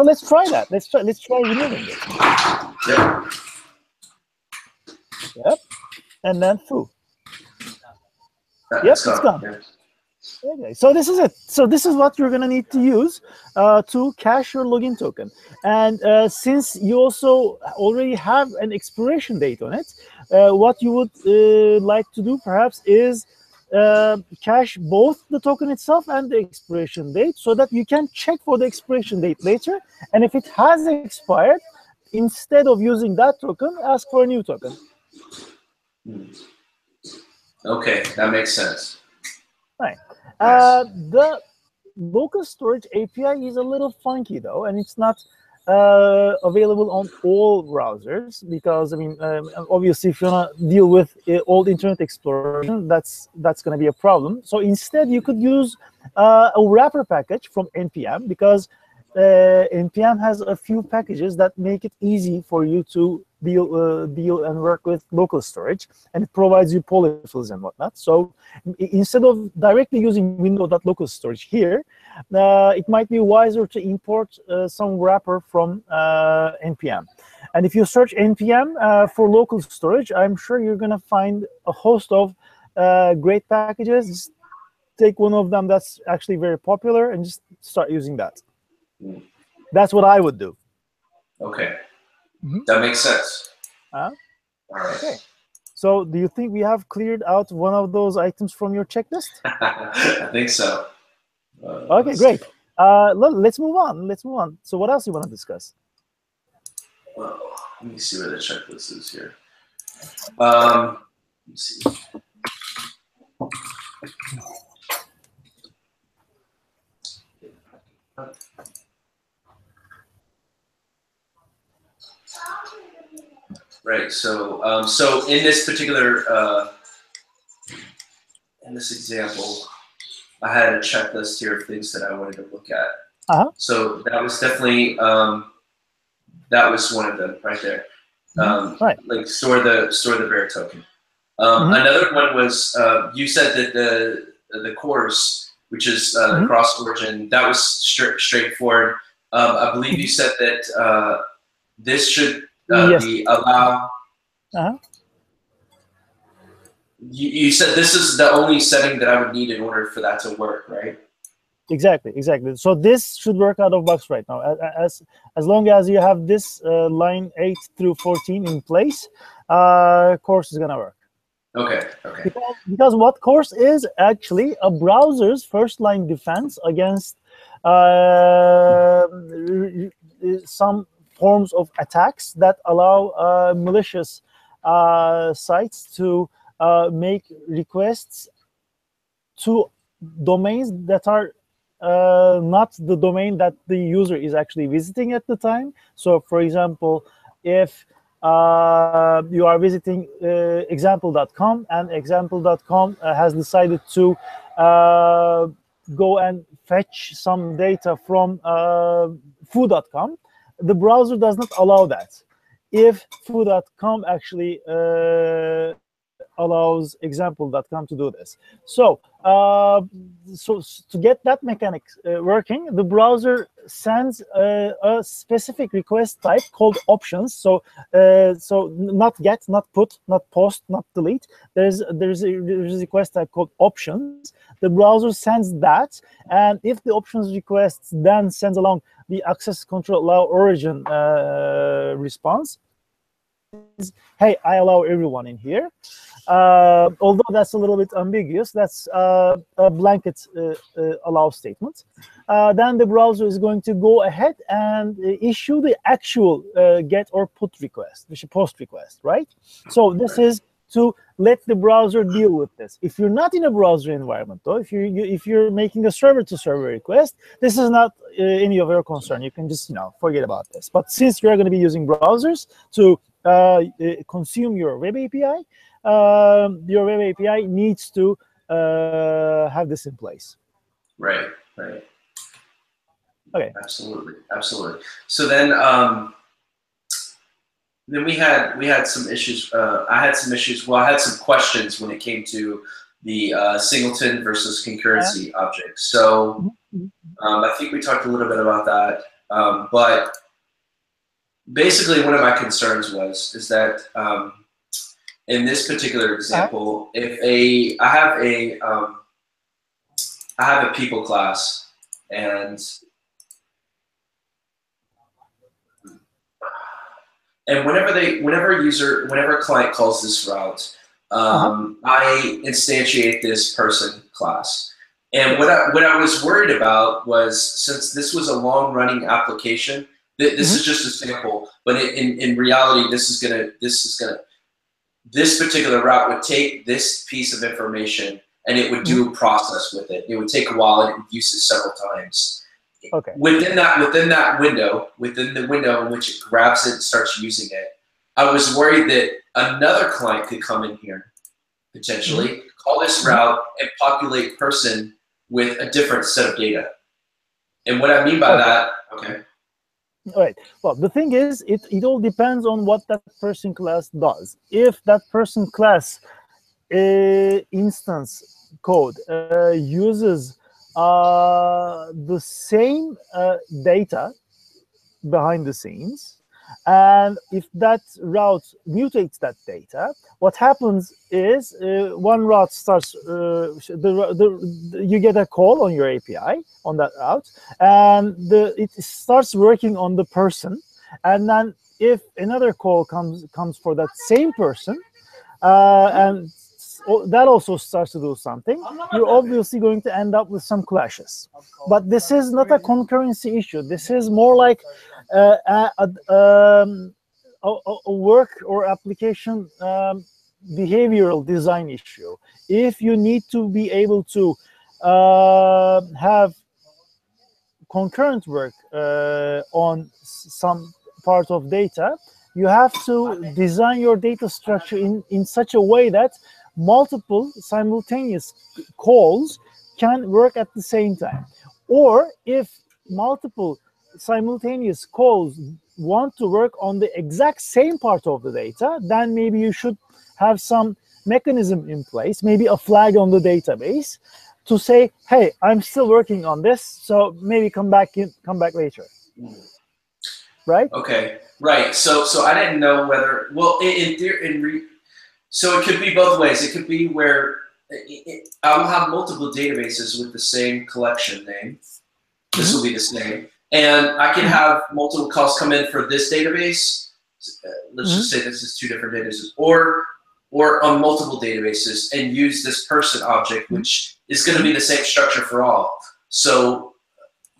let's try that. Let's try removing it. Yep. Yep. And then foo. Yep, it's gone. Yeah. Okay, so this is it. So this is what you're gonna need to use to cache your login token. And since you also already have an expiration date on it, what you would like to do perhaps is cache both the token itself and the expiration date so that you can check for the expiration date later. And if it has expired, instead of using that token, ask for a new token. Okay, that makes sense. Right. The local storage API is a little funky though, and it's not available on all browsers because I mean, obviously, if you wanna deal with old Internet Explorer, that's gonna be a problem. So instead, you could use a wrapper package from npm because npm has a few packages that make it easy for you to deal and work with local storage, and it provides you polyfills and whatnot. So instead of directly using window.local storage here, it might be wiser to import some wrapper from npm. And if you search npm for local storage, I'm sure you're going to find a host of great packages. Just take one of them that's actually very popular and just start using that. That's what I would do. Okay. That makes sense. All right. Okay. So do you think we have cleared out one of those items from your checklist? I think so. Okay, great. Let's move on. So what else do you want to discuss? Well, let me see where the checklist is here. Let me see. Right. So, so in this particular in this example, I had a checklist here of things that I wanted to look at. So that was definitely, that was one of them right there. Like store the bear token. Another one was, you said that the course, which is the cross origin, that was straightforward. I believe you said that this should be allow. You said this is the only setting that I would need in order for that to work, right? Exactly. So this should work out of box right now. As long as you have this line 8 through 14 in place, course is gonna work. Okay. Because what course is actually a browser's first line defense against some forms of attacks that allow malicious sites to make requests to domains that are not the domain that the user is actually visiting at the time. So, for example, if you are visiting example.com and example.com has decided to go and fetch some data from foo.com, the browser does not allow that. If foo.com actually allows example.com to do this. So, so to get that mechanic working, the browser sends a specific request type called options. So, so not get, not put, not post, not delete. There's a request type called options. The browser sends that, and if the options request then sends along the access control allow origin response, hey, I allow everyone in here. Although that's a little bit ambiguous, that's a blanket allow statement. Then the browser is going to go ahead and issue the actual get or put request, which is post request, right? So this is to let the browser deal with this. If you're not in a browser environment, though, if you're making a server-to-server request, this is not any of your concern. You can just forget about this. But since you're going to be using browsers to consume your web API, your web API needs to have this in place. Right. Okay. Absolutely. So then we had some issues. I had some issues. Well, I had some questions when it came to the singleton versus concurrency objects. So I think we talked a little bit about that. But basically, one of my concerns is that in this particular example, if I have a people class, and whenever a client calls this route, I instantiate this person class. And what I was worried about was, since this was a long running application, this is just a sample, but in reality, this particular route would take this piece of information and it would do a process with it. It would take a while and it would use it several times. Okay. Within the window in which it grabs it and starts using it, I was worried that another client could come in here, potentially, call this route and populate person with a different set of data. And what I mean by that, All right. Well, the thing is, it all depends on what that person class does. If that person class instance code uses the same data behind the scenes, and if that route mutates that data, what happens is one route starts, you get a call on your API on that route, and it starts working on the person, and then if another call comes for that same person, and that also starts to do something, you're obviously going to end up with some clashes. But this is not a concurrency issue. This is more like a work or application behavioral design issue. If you need to be able to have concurrent work on some part of data, you have to design your data structure in such a way that multiple simultaneous calls can work at the same time. Or if multiple simultaneous calls want to work on the exact same part of the data, then maybe you should have some mechanism in place, maybe a flag on the database to say, hey, I'm still working on this, so maybe come back later. Right? Okay, right. So I didn't know whether, well, so it could be both ways. It could be where I will have multiple databases with the same collection name. This will be the same. And I can have multiple calls come in for this database. Let's just say this is 2 different databases, or on multiple databases, and use this person object, which is going to be the same structure for all. So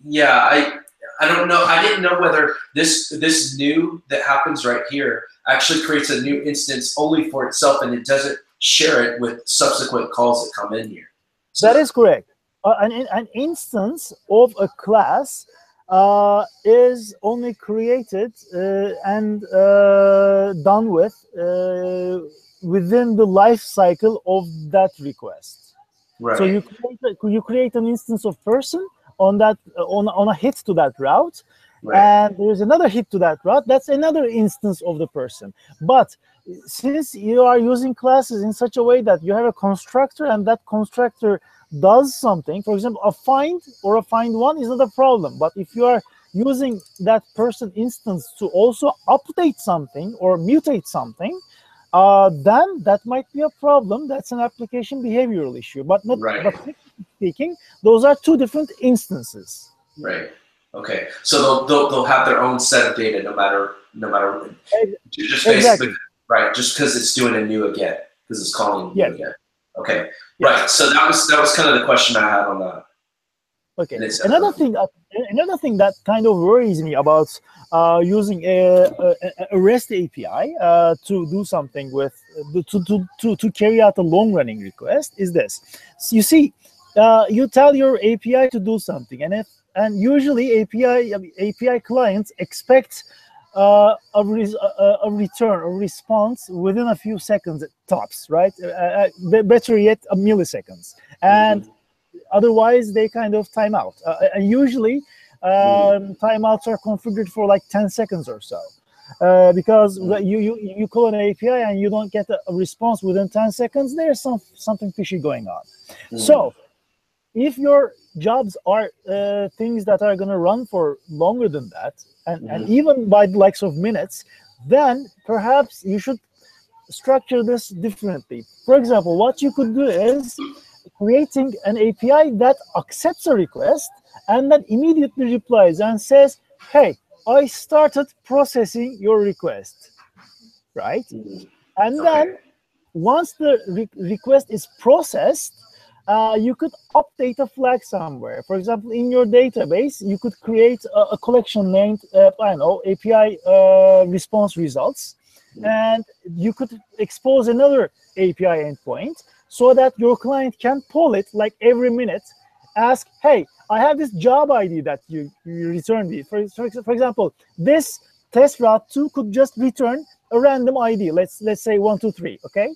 yeah, I don't know. I didn't know whether this new that happens right here actually creates a new instance only for itself, and it doesn't share it with subsequent calls that come in here. So that is correct. An instance of a class is only created and done with within the life cycle of that request. Right. So you create an instance of person on that on a hit to that route, and there's another hit to that route. That's another instance of the person. But since you are using classes in such a way that you have a constructor, and that constructor does something, for example, a find or a find one is not a problem. But if you are using that person instance to also update something or mutate something, then that might be a problem. That's an application behavioral issue. But not. But technically speaking, those are 2 different instances. Right. Okay. So they'll have their own set of data no matter just exactly. Right. Just because it's doing a new again, because it's calling new again. Okay. Yes. Right. So that was kind of the question I had on that. Okay. Another thing that kind of worries me about using a REST API to do something with to carry out a long-running request is this. So you see, you tell your API to do something, and usually API clients expect a return, a response within a few seconds at tops, right? Better yet, a milliseconds, and otherwise they kind of time out. And usually timeouts are configured for like 10 seconds or so, because you call an API and you don't get a response within 10 seconds. There's something fishy going on. So if your jobs are things that are going to run for longer than that, and even by the likes of minutes, then perhaps you should structure this differently. For example, what you could do is creating an API that accepts a request and then immediately replies and says, hey, I started processing your request, right? And then once the request is processed, you could update a flag somewhere. For example, in your database, you could create a collection named, I don't know, API response results. And you could expose another API endpoint so that your client can pull it like every minute, ask, hey, I have this job ID that you returned me. For example, this test route 2 could just return a random ID. Let's say 123, okay?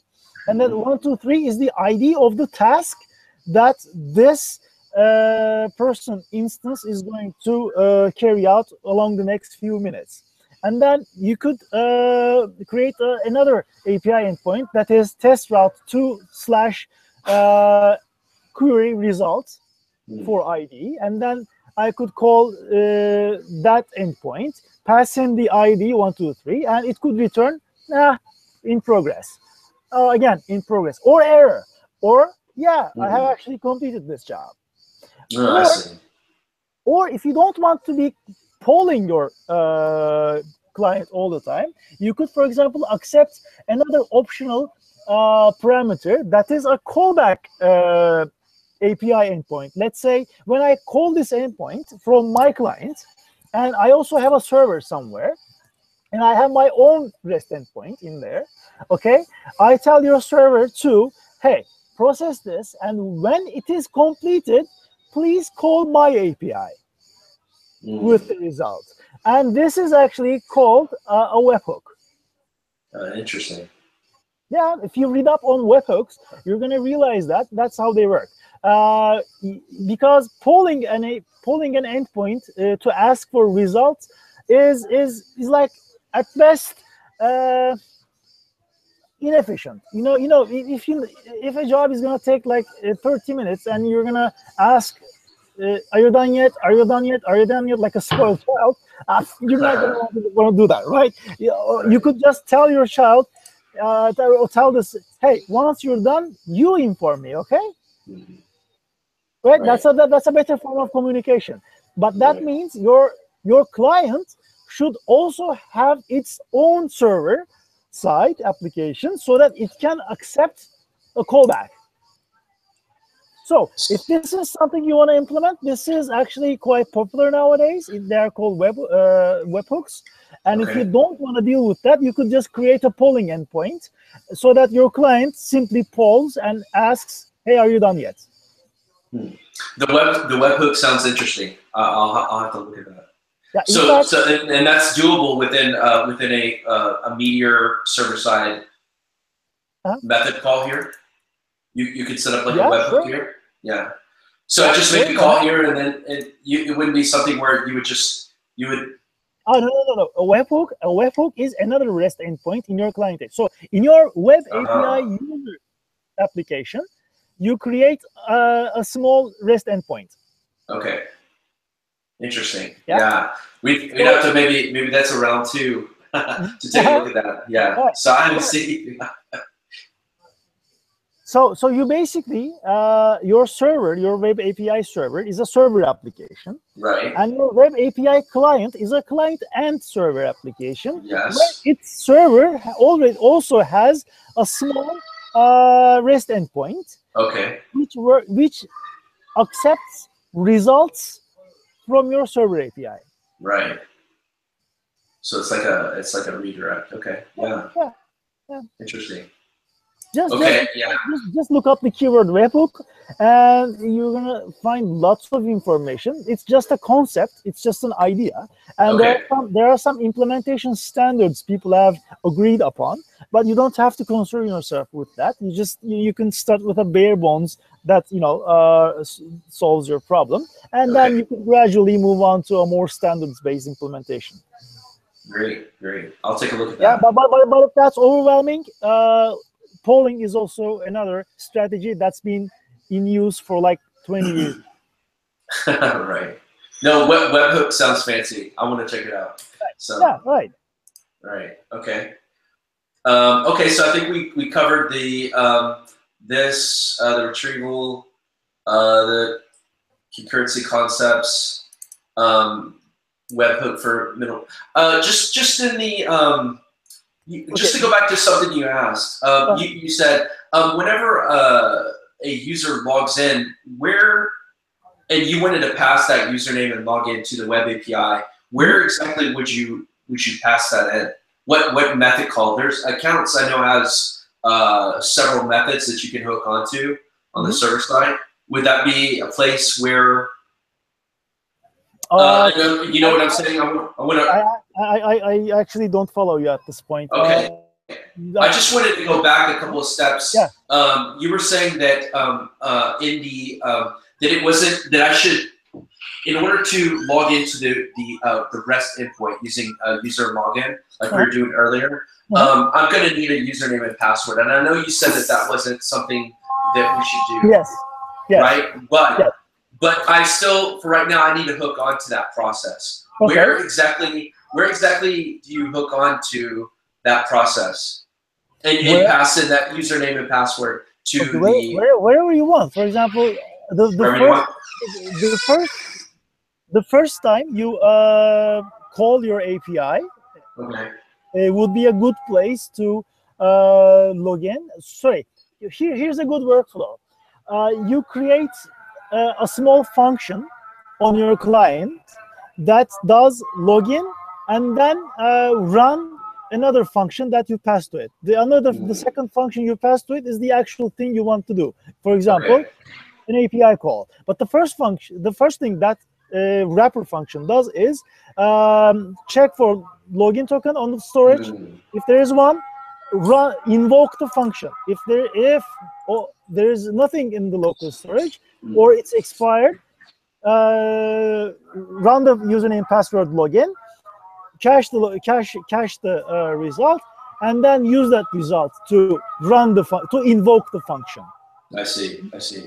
And then 123 is the ID of the task that this person instance is going to carry out along the next few minutes. And then you could create another API endpoint that is test route 2 / query results for ID. And then I could call that endpoint, pass in the ID 123, and it could return in progress. Again, in progress, or error, or I have actually completed this job. I see. Or if you don't want to be polling your client all the time, you could, for example, accept another optional parameter that is a callback API endpoint. Let's say when I call this endpoint from my client, and I also have a server somewhere, and I have my own REST endpoint in there, okay? I tell your server to, hey, process this, and when it is completed, please call my API with the result. And this is actually called a webhook. Interesting. Yeah, if you read up on webhooks, you're going to realize that that's how they work. Because polling an endpoint to ask for results is like at best inefficient. If a job is going to take like 30 minutes and you're going to ask, are you done yet? Are you done yet? Are you done yet? Like a spoiled child, you're not going to want to do that, right? You could just tell your child, tell this, hey, once you're done, you inform me, okay? Right? That's a better form of communication. But that means your client should also have its own server side application so that it can accept a callback. So if this is something you want to implement, this is actually quite popular nowadays. They're called webhooks. And if you don't want to deal with that, you could just create a polling endpoint so that your client simply polls and asks, hey, are you done yet? The webhook sounds interesting. I'll have to look at that. Yeah, and that's doable within a Meteor server side method call here. You could set up like a webhook here. Yeah. So I just make a call here, and then it wouldn't be something where you would. Oh no! A webhook is another REST endpoint in your client. So in your web API user application, you create a small REST endpoint. Okay. Interesting. Yeah. We'd have to maybe that's a round two to take a look at that. Yeah. So I haven't seen. So you basically your server, your web API server is a server application, right? And your web API client is a client and server application. Yes. Where its server already also has a small REST endpoint. Okay. Which accepts results from your server API. Right. So it's like a redirect. Okay. Yeah. Interesting. Just look up the keyword webhook, and you're gonna find lots of information. It's just a concept. It's just an idea, and there are some implementation standards people have agreed upon. But you don't have to concern yourself with that. You can start with a bare bones that solves your problem, and then you can gradually move on to a more standards-based implementation. Great. I'll take a look at that. Yeah, but if that's overwhelming, polling is also another strategy that's been in use for like 20 years. Right. No, webhook sounds fancy. I want to check it out. So. Yeah. Right. Right. Okay. Okay. So I think we covered the the retrieval, the concurrency concepts, webhook for middle. Just in the just to go back to something you asked, you said whenever a user logs in, and you wanted to pass that username and log in to the web API, where exactly would you pass that in? What method call? There's accounts I know has several methods that you can hook onto on the server side. Would that be a place where you know what I'm saying? I actually don't follow you at this point. Okay. I just wanted to go back a couple of steps. Yeah. You were saying that that it wasn't that I should, in order to log into the REST endpoint using user login like we were doing earlier, I'm going to need a username and password. And I know you said that wasn't something that we should do. Yes. Right. But I still, for right now, I need to hook onto that process. Okay. Where exactly do you hook onto that process and pass in that username and password to wherever you want? For example, the first time you call your API, it would be a good place to log in. Sorry, here's a good workflow. You create a small function on your client that does login and then run another function that you pass to it. The second function you pass to it is the actual thing you want to do. For example, an API call. But the first thing that wrapper function does is check for login token on the storage. If there is one, invoke the function. If there is nothing in the local storage or it's expired, run the username password login, cache the result, and then use that result to run to invoke the function. I see.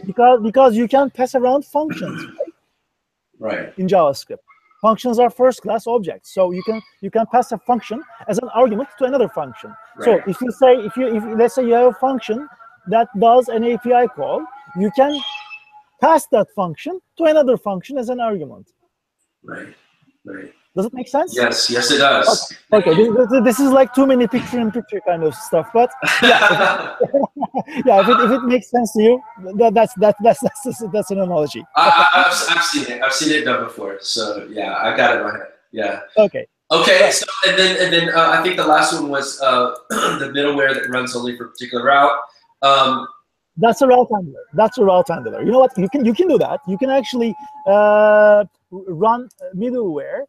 Because you can pass around functions, right? In JavaScript. Functions are first-class objects, so you can pass a function as an argument to another function. Right. So if you say if let's say you have a function that does an API call, you can pass that function to another function as an argument. Right. Does it make sense? Yes, it does. Okay. This is like too many picture-in-picture kind of stuff, but yeah, if it makes sense to you, that's an analogy. I've seen it. I've seen it done before. So yeah, I got it in my head. Yeah. Okay. Okay. So and then I think the last one was the middleware that runs only for a particular route. That's a route handler. You know what? You can do that. You can actually run middleware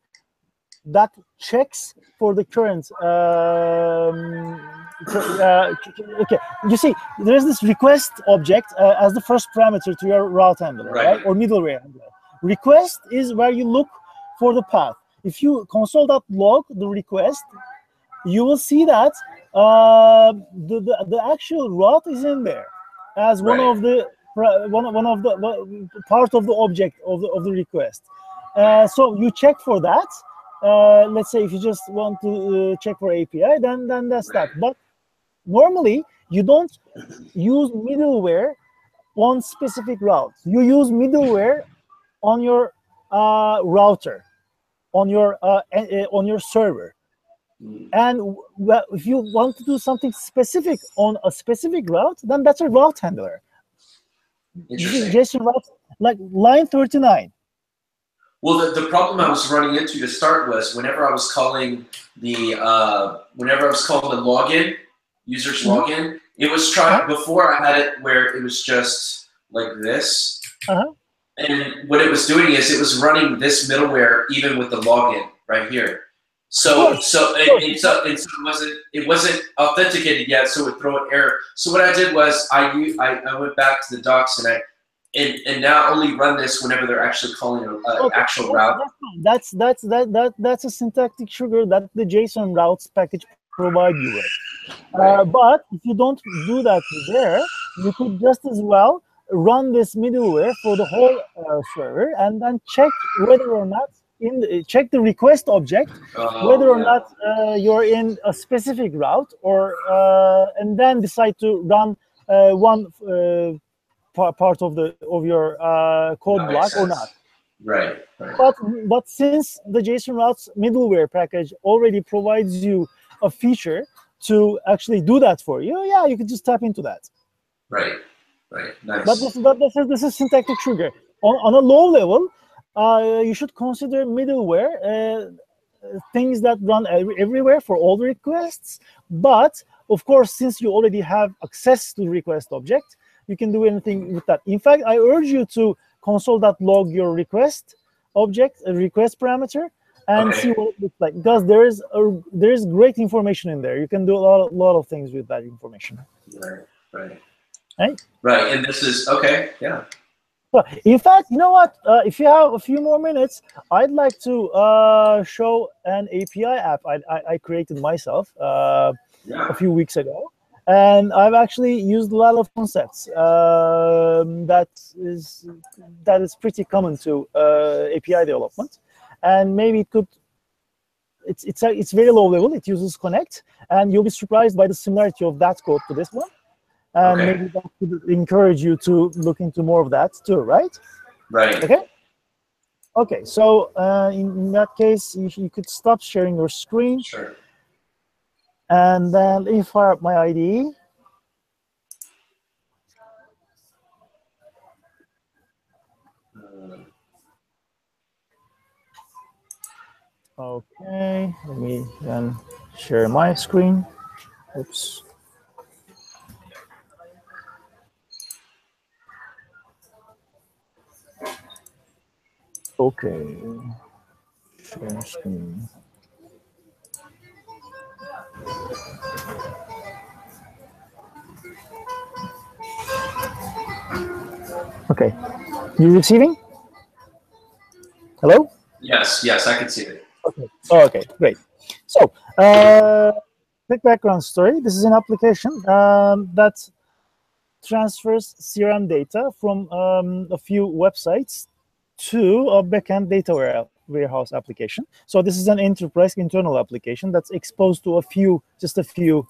that checks for the current. Okay, you see, there is this request object as the first parameter to your route handler, right? Or middleware handler. Request is where you look for the path. If you console.log the request, you will see that the actual route is in there as one of the part of the object of the request. So you check for that. Let's say if you just want to check for API, then that's that. But normally you don't use middleware on specific routes. You use middleware on your router, on your server. And if you want to do something specific on a specific route, then that's a route handler. Interesting. JSON route, like line 39. Well, the problem I was running into to start was whenever I was calling the login, user's login, it was trying before I had it where it was just like this. And what it was doing is it was running this middleware even with the login right here. So it wasn't authenticated yet, so it would throw an error. So what I did was I went back to the docs and now only run this whenever they're actually calling an actual route. That's a syntactic sugar that the JSON routes package provide you with. But if you don't do that there, you could just as well run this middleware for the whole server and then check whether or not check the request object, whether or not you're in a specific route, or and then decide to run one part of your code block or not. Right. But since the JSON routes middleware package already provides you a feature to actually do that for you, yeah, you can just tap into that. Right. Nice. But this is syntactic sugar. On a low level, you should consider middleware things that run everywhere for all the requests. But of course, since you already have access to the request object, you can do anything with that. In fact, I urge you to console.log your request object, a request parameter, and see what it looks like, because there is great information in there. You can do a lot of things with that information. Right. Right. And this is okay. Yeah. So, in fact, you know what? If you have a few more minutes, I'd like to show an API app I created myself a few weeks ago. And I've actually used a lot of concepts that is pretty common to API development, and maybe it could. It's very low level. It uses Connect, and you'll be surprised by the similarity of that code to this one, and maybe that could encourage you to look into more of that too. Right. Okay. So in that case, you could stop sharing your screen. Sure. And then let me fire up my IDE. Okay, let me then share my screen. Oops. Okay, share screen. Okay. You receiving? Hello? Yes, yes, I can see it. Okay. Oh, okay, great. So, quick background story. This is an application that transfers CRM data from a few websites to a backend data warehouse application. So this is an enterprise internal application that's exposed to just a few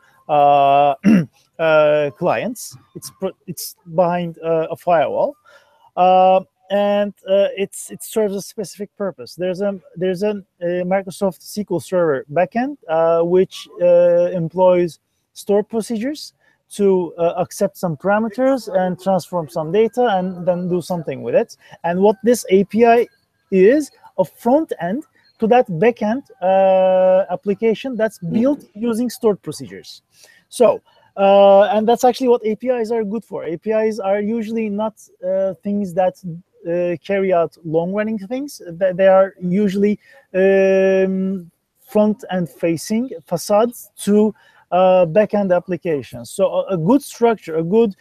clients. It's behind a firewall. And it serves a specific purpose. There's a Microsoft SQL Server backend which employs stored procedures to accept some parameters and transform some data and then do something with it. And what this API is, a front end to that backend application that's built using stored procedures. So. And that's actually what APIs are good for. APIs are usually not things that carry out long-running things. They are usually front-end facing facades to back-end applications. So a good structure, a good,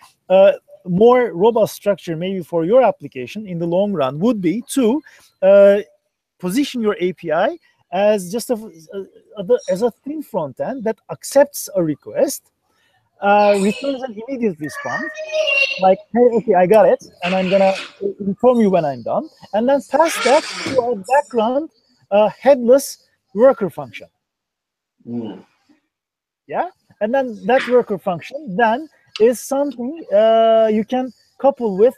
more robust structure maybe for your application in the long run would be to position your API as just as a thin front end that accepts a request, returns an immediate response, like, hey, okay, I got it, and I'm gonna inform you when I'm done, and then pass that to a background headless worker function. Yeah, and then that worker function then is something you can couple with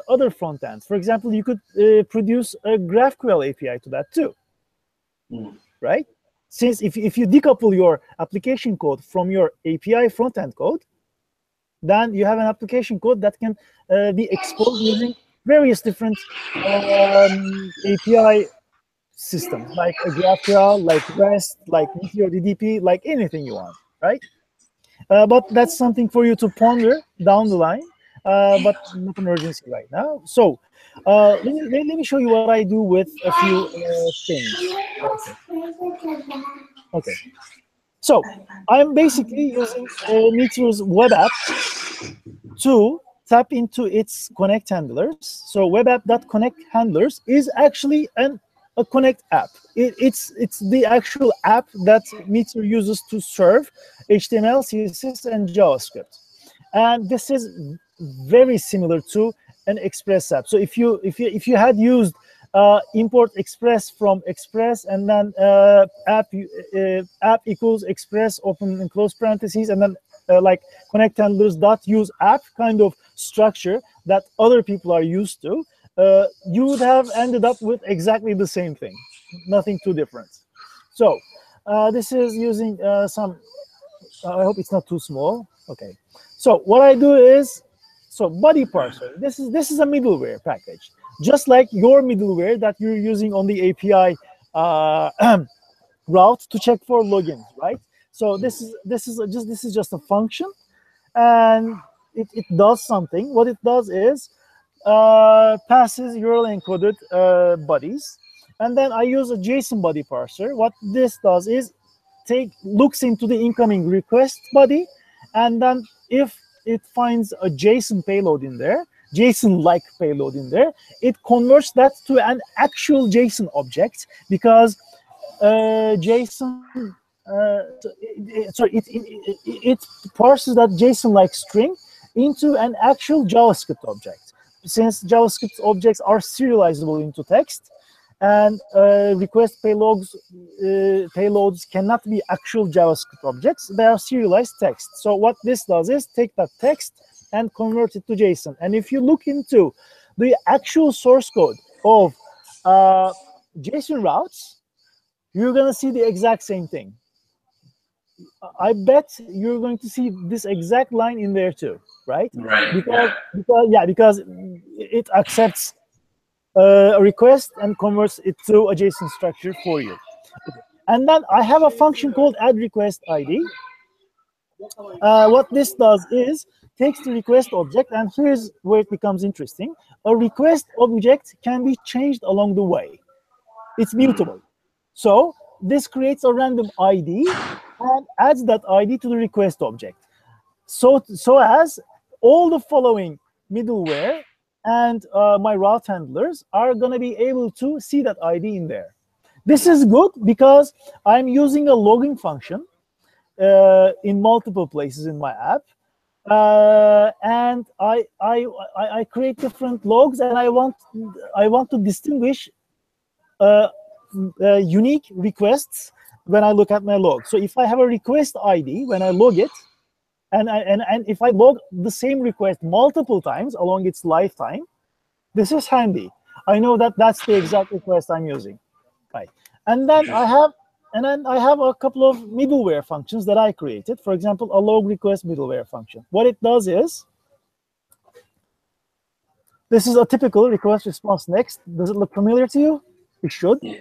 other front ends. For example, you could produce a GraphQL API to that too, right? Since if you decouple your application code from your API front-end code, then you have an application code that can be exposed using various different API systems, like a GraphQL, like REST, like Meteor DDP, like anything you want, right? But that's something for you to ponder down the line, but not an urgency right now. So let me show you what I do with a few things. Okay. So I'm basically using Meteor's web app to tap into its connect handlers. So webapp.connect handlers is actually a connect app. It's the actual app that Meteor uses to serve HTML, CSS, and JavaScript. And this is very similar to an Express app. So if you had used import Express from Express and then app equals Express open and close parentheses and then like connect handlers dot use app kind of structure that other people are used to, you would have ended up with exactly the same thing, nothing too different. So this is using some. I hope it's not too small. Okay. So what I do is, so body parser. This is a middleware package, just like your middleware that you're using on the API route to check for logins, right? So this is just a function, and it does something. What it does is passes URL encoded bodies, and then I use a JSON body parser. What this does is looks into the incoming request body, and then if it finds a JSON payload in there, JSON-like payload in there, it converts that to an actual JSON object, because JSON, it parses that JSON-like string into an actual JavaScript object. Since JavaScript objects are serializable into text, and request payloads cannot be actual JavaScript objects, they are serialized text. So what this does is take that text and convert it to JSON. And if you look into the actual source code of JSON routes, you're going to see the exact same thing. I bet you're going to see this exact line in there too, right? Right. Because it accepts a request and converts it to a JSON structure for you. Okay. And then I have a function called add request ID. What this does is takes the request object, and here's where it becomes interesting. A request object can be changed along the way. It's mutable. So this creates a random ID and adds that ID to the request object. So as all the following middleware and my route handlers are going to be able to see that ID in there. This is good because I'm using a logging function in multiple places in my app. And I create different logs, and I want to distinguish unique requests when I look at my log. So if I have a request ID when I log it, and if I log the same request multiple times along its lifetime, this is handy. I know that that's the exact request I'm using, right? And then I have a couple of middleware functions that I created. For example, a log request middleware function. What it does is, this is a typical request response next. Does it look familiar to you? It should. Yeah.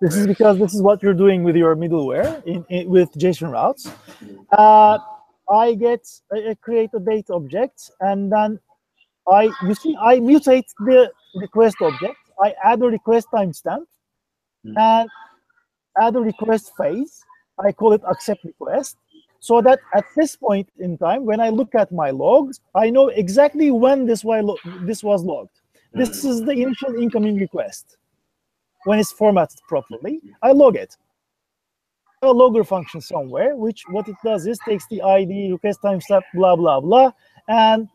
This is because this is what you're doing with your middleware with JSON routes. I create a data object, and then I mutate the request object. I add a request timestamp and add a request phase. I call it accept request, so that at this point in time, when I look at my logs, I know exactly when this was logged. This is the initial incoming request. When it's formatted properly, I log it. I have a logger function somewhere, which what it does is takes the ID, request timestamp, blah, blah, blah, and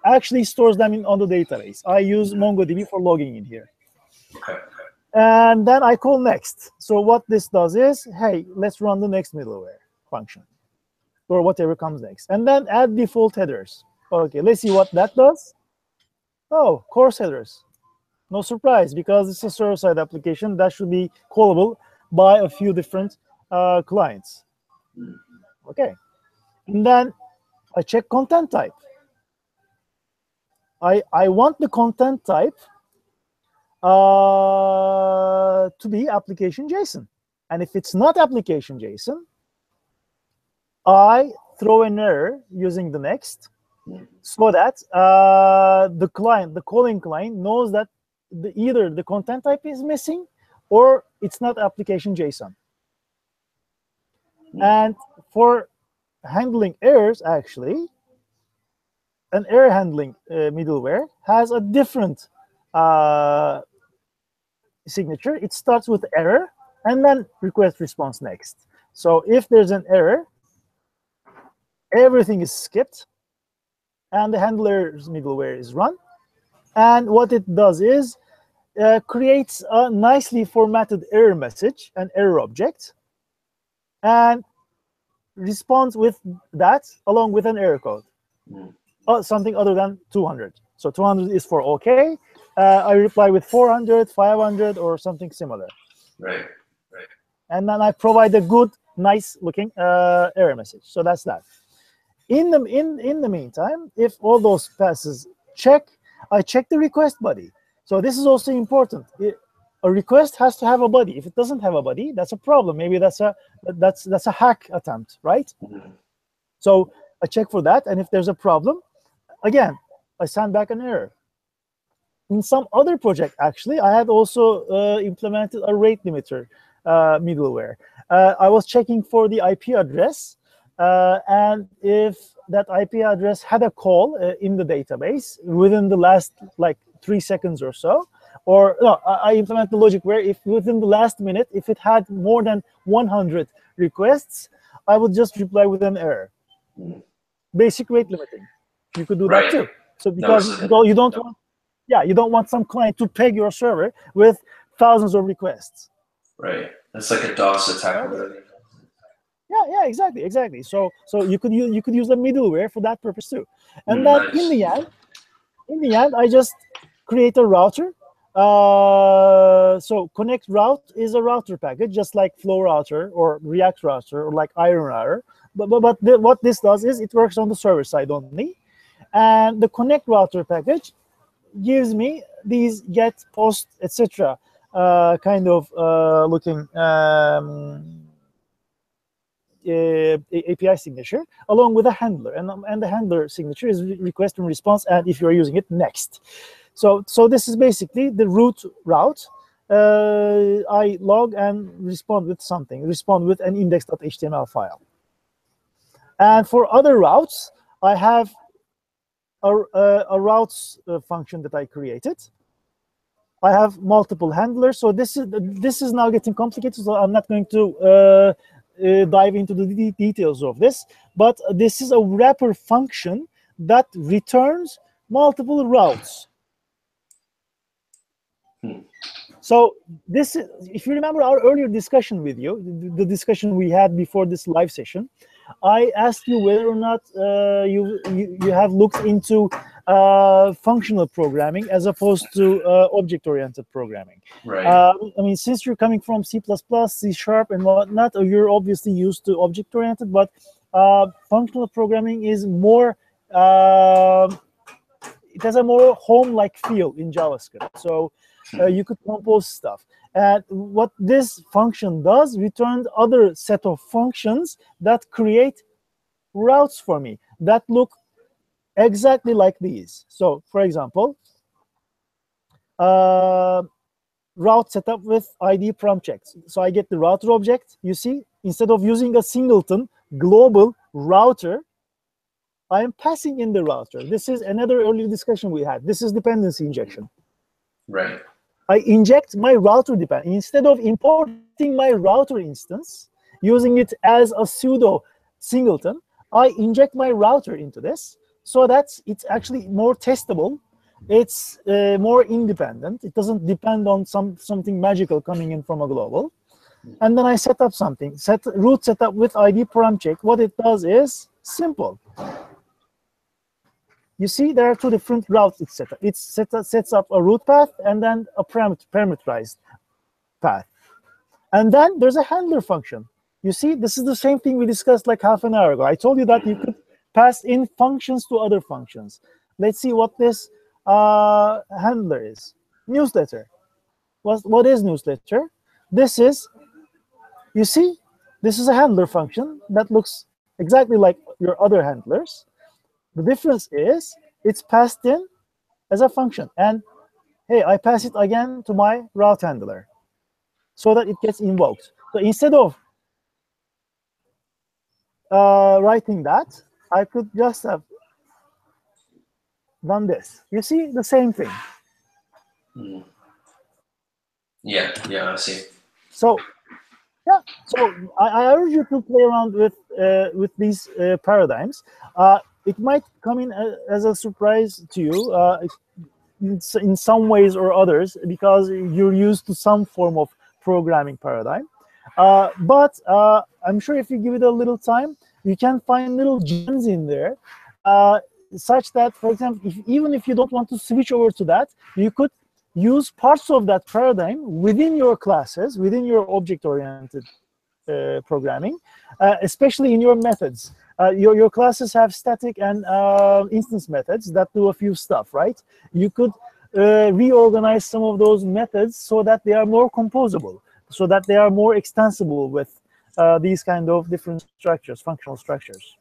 actually stores them on the database. I use MongoDB for logging in here. Okay. And then I call next. So what this does is, hey, let's run the next middleware function, or whatever comes next. And then add default headers. Okay, let's see what that does. Oh, course headers. No surprise, because it's a server-side application that should be callable by a few different clients. Okay. And then I check content type. I want the content type to be application JSON. And if it's not application JSON, I throw an error using the next, so that the calling client knows that either the content type is missing or it's not application JSON. And for handling errors, actually, an error handling middleware has a different signature. It starts with error and then request response next. So if there's an error, everything is skipped and the handler's middleware is run. And what it does is creates a nicely formatted error message, an error object, and responds with that along with an error code, something other than 200. So 200 is for OK. I reply with 400, 500, or something similar. Right. And then I provide a good, nice-looking error message. So that's that. In the meantime, if all those passes check, I check the request body. So this is also important. A request has to have a body. If it doesn't have a body, that's a problem. Maybe that's a hack attempt, right? So I check for that, and if there's a problem, again, I send back an error. In some other project, actually, I had also implemented a rate limiter middleware. I was checking for the IP address, and if that IP address had a call in the database within the last 3 seconds or so, or no, I implement the logic where if within the last minute, if it had more than 100 requests, I would just reply with an error. Basic rate limiting. You could do that too. So because you don't want some client to peg your server with thousands of requests. Right. That's like a DOS attack. Yeah, exactly. So you could use a middleware for that purpose too. And then in the end, I just create a router. So connect route is a router package, just like Flow router or React router or like Iron router. But what this does is it works on the server side only, and the connect router package gives me these get, post, etc. Kind of looking API signature along with a handler, and the handler signature is request and response, and if you are using it, next. So this is basically the route. I log and respond with something, respond with an index.html file. And for other routes, I have a routes function that I created. I have multiple handlers, so this is now getting complicated. So I'm not going to dive into the details of this, but this is a wrapper function that returns multiple routes. So this is, if you remember our earlier discussion with you, the discussion we had before this live session, I asked you whether or not you have looked into functional programming as opposed to object-oriented programming. Right. I mean, since you're coming from C++, C# and whatnot, you're obviously used to object-oriented, but functional programming is more, it has a more home-like feel in JavaScript. So you could compose stuff. And what this function does, returns other set of functions that create routes for me that look exactly like these. So, for example, route setup with ID prompt checks. So I get the router object. You see, instead of using a singleton global router, I am passing in the router. This is another earlier discussion we had. This is dependency injection. Right. I inject my router dependency. Instead of importing my router instance, using it as a pseudo singleton, I inject my router into this so that it's actually more testable. It's more independent. It doesn't depend on something magical coming in from a global. And then I set up something, route setup with ID param check. What it does is simple. You see, there are two different routes it's set up. It sets up a route path and then a parameterized path. And then there's a handler function. You see, this is the same thing we discussed like half an hour ago. I told you that you could pass in functions to other functions. Let's see what this handler is. Newsletter. What is newsletter? This is, you see, this is a handler function that looks exactly like your other handlers. The difference is it's passed in as a function. And hey, I pass it again to my route handler so that it gets invoked. So instead of writing that, I could just have done this. You see, the same thing. Yeah, I see. So, yeah, so I urge you to play around with these paradigms. It might come in as a surprise to you in some ways or others because you're used to some form of programming paradigm. But I'm sure if you give it a little time, you can find little gems in there, such that, for example, even if you don't want to switch over to that, you could use parts of that paradigm within your classes, within your object-oriented programming, especially in your methods. Your classes have static and instance methods that do a few stuff, right? You could reorganize some of those methods so that they are more composable, so that they are more extensible with these kind of different structures, functional structures.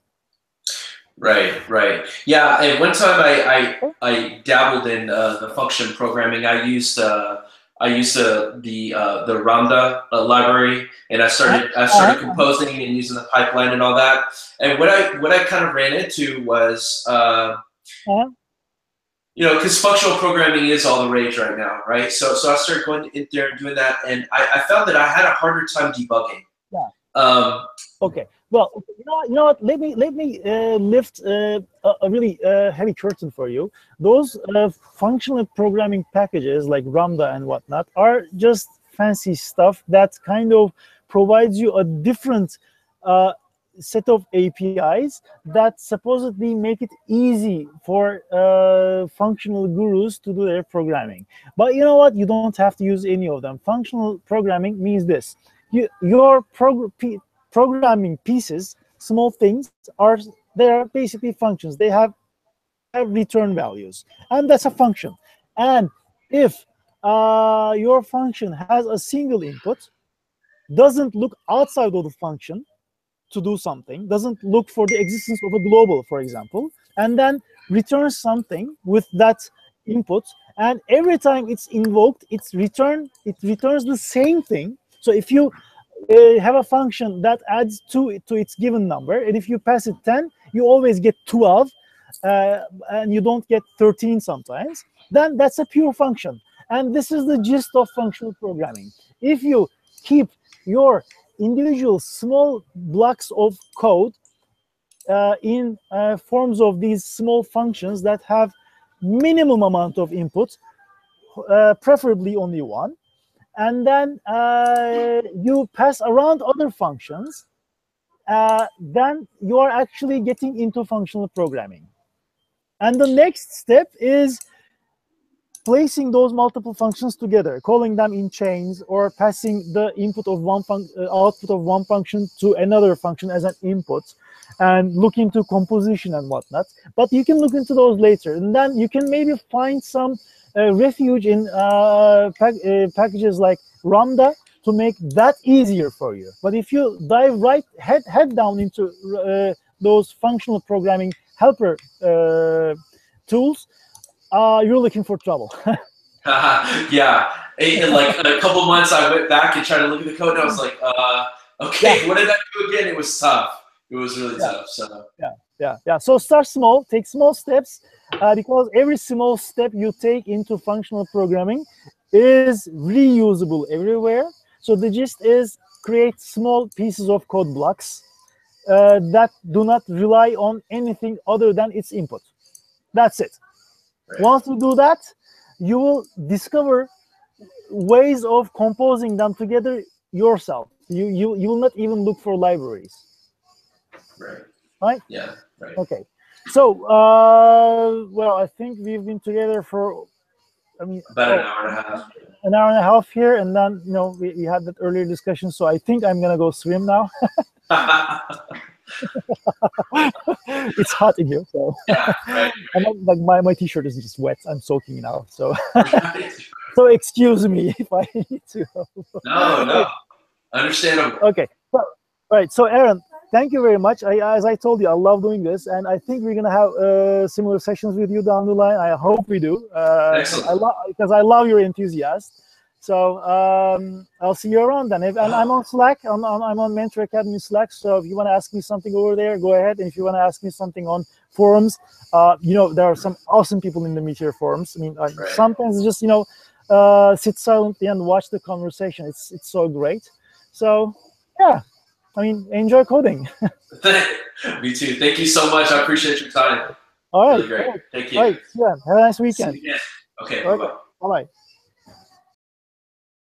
Right. Yeah, and one time I dabbled in the function programming. I used the Ramda library, and I started composing and using the pipeline and all that. And what I kind of ran into was you know, because functional programming is all the rage right now, right? So I started going in there and doing that, and I found that I had a harder time debugging. Yeah. Okay. Well, you know what? Let me lift a really heavy curtain for you. Those functional programming packages like Ramda and whatnot are just fancy stuff that kind of provides you a different set of APIs that supposedly make it easy for functional gurus to do their programming. But you know what? You don't have to use any of them. Functional programming means this. Your programming pieces, small things, they are basically functions. They have return values, and that's a function. And if your function has a single input, doesn't look outside of the function to do something, doesn't look for the existence of a global, for example, and then returns something with that input, and every time it's invoked, it returns the same thing. So if you have a function that adds 2 to its given number, and if you pass it 10, you always get 12. and you don't get 13 sometimes, then that's a pure function. And this is the gist of functional programming. If you keep your individual small blocks of code in forms of these small functions that have minimum amount of input, preferably only one, and then you pass around other functions, then you are actually getting into functional programming. And the next step is placing those multiple functions together, calling them in chains, or passing the input of one output of one function to another function as an input, and look into composition and whatnot. But you can look into those later, and then you can maybe find some refuge in packages like Lambda to make that easier for you. But if you dive right head down into those functional programming helper tools, you're looking for trouble. Yeah, in like a couple months, I went back and tried to look at the code, and I was like, okay, yeah. What did that do again? It was tough. It was really tough. So yeah. So start small, take small steps, because every small step you take into functional programming is reusable everywhere. So the gist is create small pieces of code blocks that do not rely on anything other than its input. That's it. Right. Once you do that, you will discover ways of composing them together yourself. You will not even look for libraries. Right? Yeah. Right. Okay. So, well, I think we've been together for, about an hour and a half. An hour and a half here, and then we had that earlier discussion. So I think I'm gonna go swim now. It's hot in here, so yeah, right. And then, like my t-shirt is just wet. I'm soaking now, so so excuse me if I need to. No, understandable. Okay, so all right. So Aaron, thank you very much. As I told you, I love doing this, and I think we're gonna have similar sessions with you down the line. I hope we do. Excellent. Because I love your enthusiasm. So I'll see you around then. And I'm on Slack. I'm on Mentor Academy Slack. So if you want to ask me something over there, go ahead. And if you want to ask me something on forums, there are some awesome people in the Meteor forums. I mean, right. Sometimes just sit silently and watch the conversation. It's so great. So yeah, I mean, enjoy coding. Me too. Thank you so much. I appreciate your time. All right. Really great. Thank you. All right. Yeah. Have a nice weekend. Okay. Bye-bye. Bye-bye.